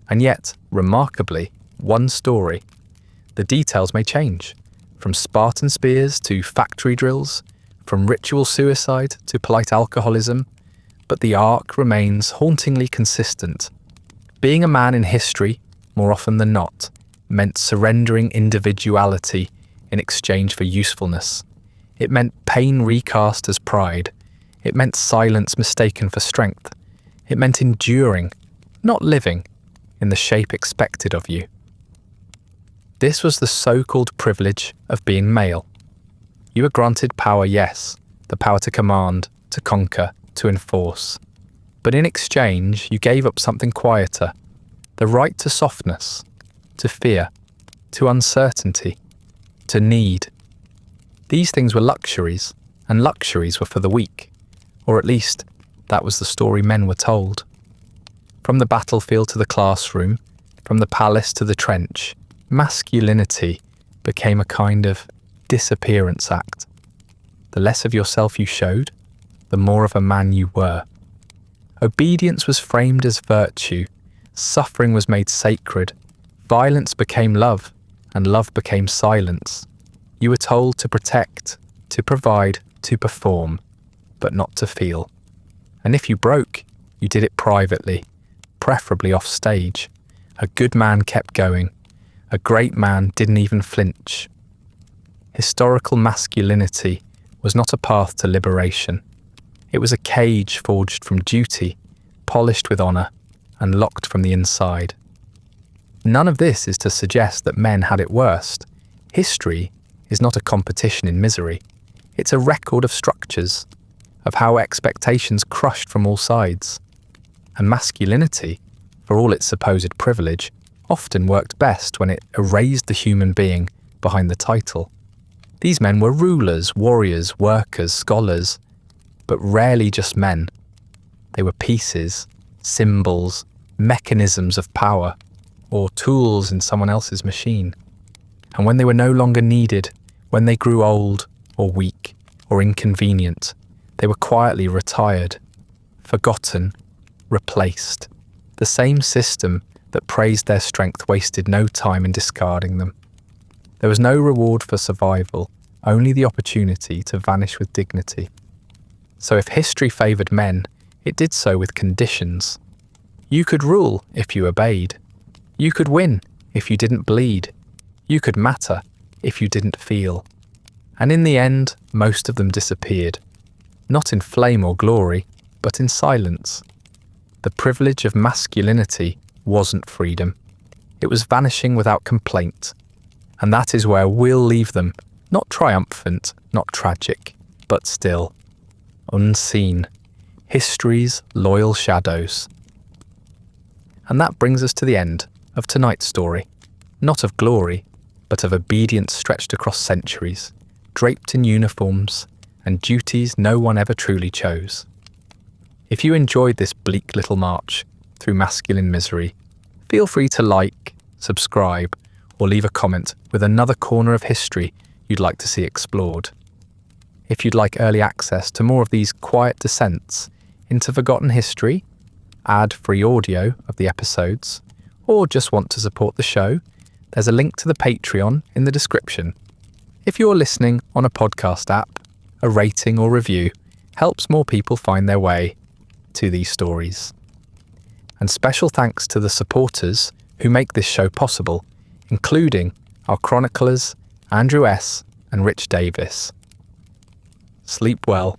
And yet, remarkably, one story. The details may change, from Spartan spears to factory drills, from ritual suicide to polite alcoholism, but the arc remains hauntingly consistent. Being a man in history, more often than not, meant surrendering individuality in exchange for usefulness. It meant pain recast as pride. It meant silence mistaken for strength. It meant enduring, not living, in the shape expected of you. This was the so-called privilege of being male. You were granted power, yes, the power to command, to conquer, to enforce. But in exchange, you gave up something quieter, the right to softness, to fear, to uncertainty, to need. These things were luxuries, and luxuries were for the weak, or at least that was the story men were told. From the battlefield to the classroom, from the palace to the trench, masculinity became a kind of disappearance act. The less of yourself you showed, the more of a man you were. Obedience was framed as virtue, suffering was made sacred, violence became love, and love became silence. You were told to protect, to provide, to perform, but not to feel. And if you broke, you did it privately, preferably off stage. A good man kept going. A great man didn't even flinch. Historical masculinity was not a path to liberation. It was a cage forged from duty, polished with honour, and locked from the inside. None of this is to suggest that men had it worst. History is not a competition in misery. It's a record of structures, of how expectations crushed from all sides. And masculinity, for all its supposed privilege, often worked best when it erased the human being behind the title. These men were rulers, warriors, workers, scholars, but rarely just men. They were pieces, symbols, mechanisms of power, or tools in someone else's machine. And when they were no longer needed, when they grew old, or weak, or inconvenient, they were quietly retired, forgotten, replaced. The same system that praised their strength wasted no time in discarding them. There was no reward for survival, only the opportunity to vanish with dignity. So if history favoured men, it did so with conditions. You could rule if you obeyed. You could win if you didn't bleed. You could matter if you didn't feel. And in the end, most of them disappeared. Not in flame or glory, but in silence. The privilege of masculinity wasn't freedom. It was vanishing without complaint. And that is where we'll leave them, not triumphant, not tragic, but still unseen. History's loyal shadows. And that brings us to the end of tonight's story. Not of glory, but of obedience stretched across centuries, draped in uniforms and duties no one ever truly chose. If you enjoyed this bleak little march through masculine misery, feel free to like, subscribe, or leave a comment with another corner of history you'd like to see explored. If you'd like early access to more of these quiet descents into forgotten history, ad-free audio of the episodes, or just want to support the show, there's a link to the Patreon in the description. If you're listening on a podcast app, a rating or review helps more people find their way to these stories. And special thanks to the supporters who make this show possible, including our chroniclers Andrew S. and Rich Davis. Sleep well.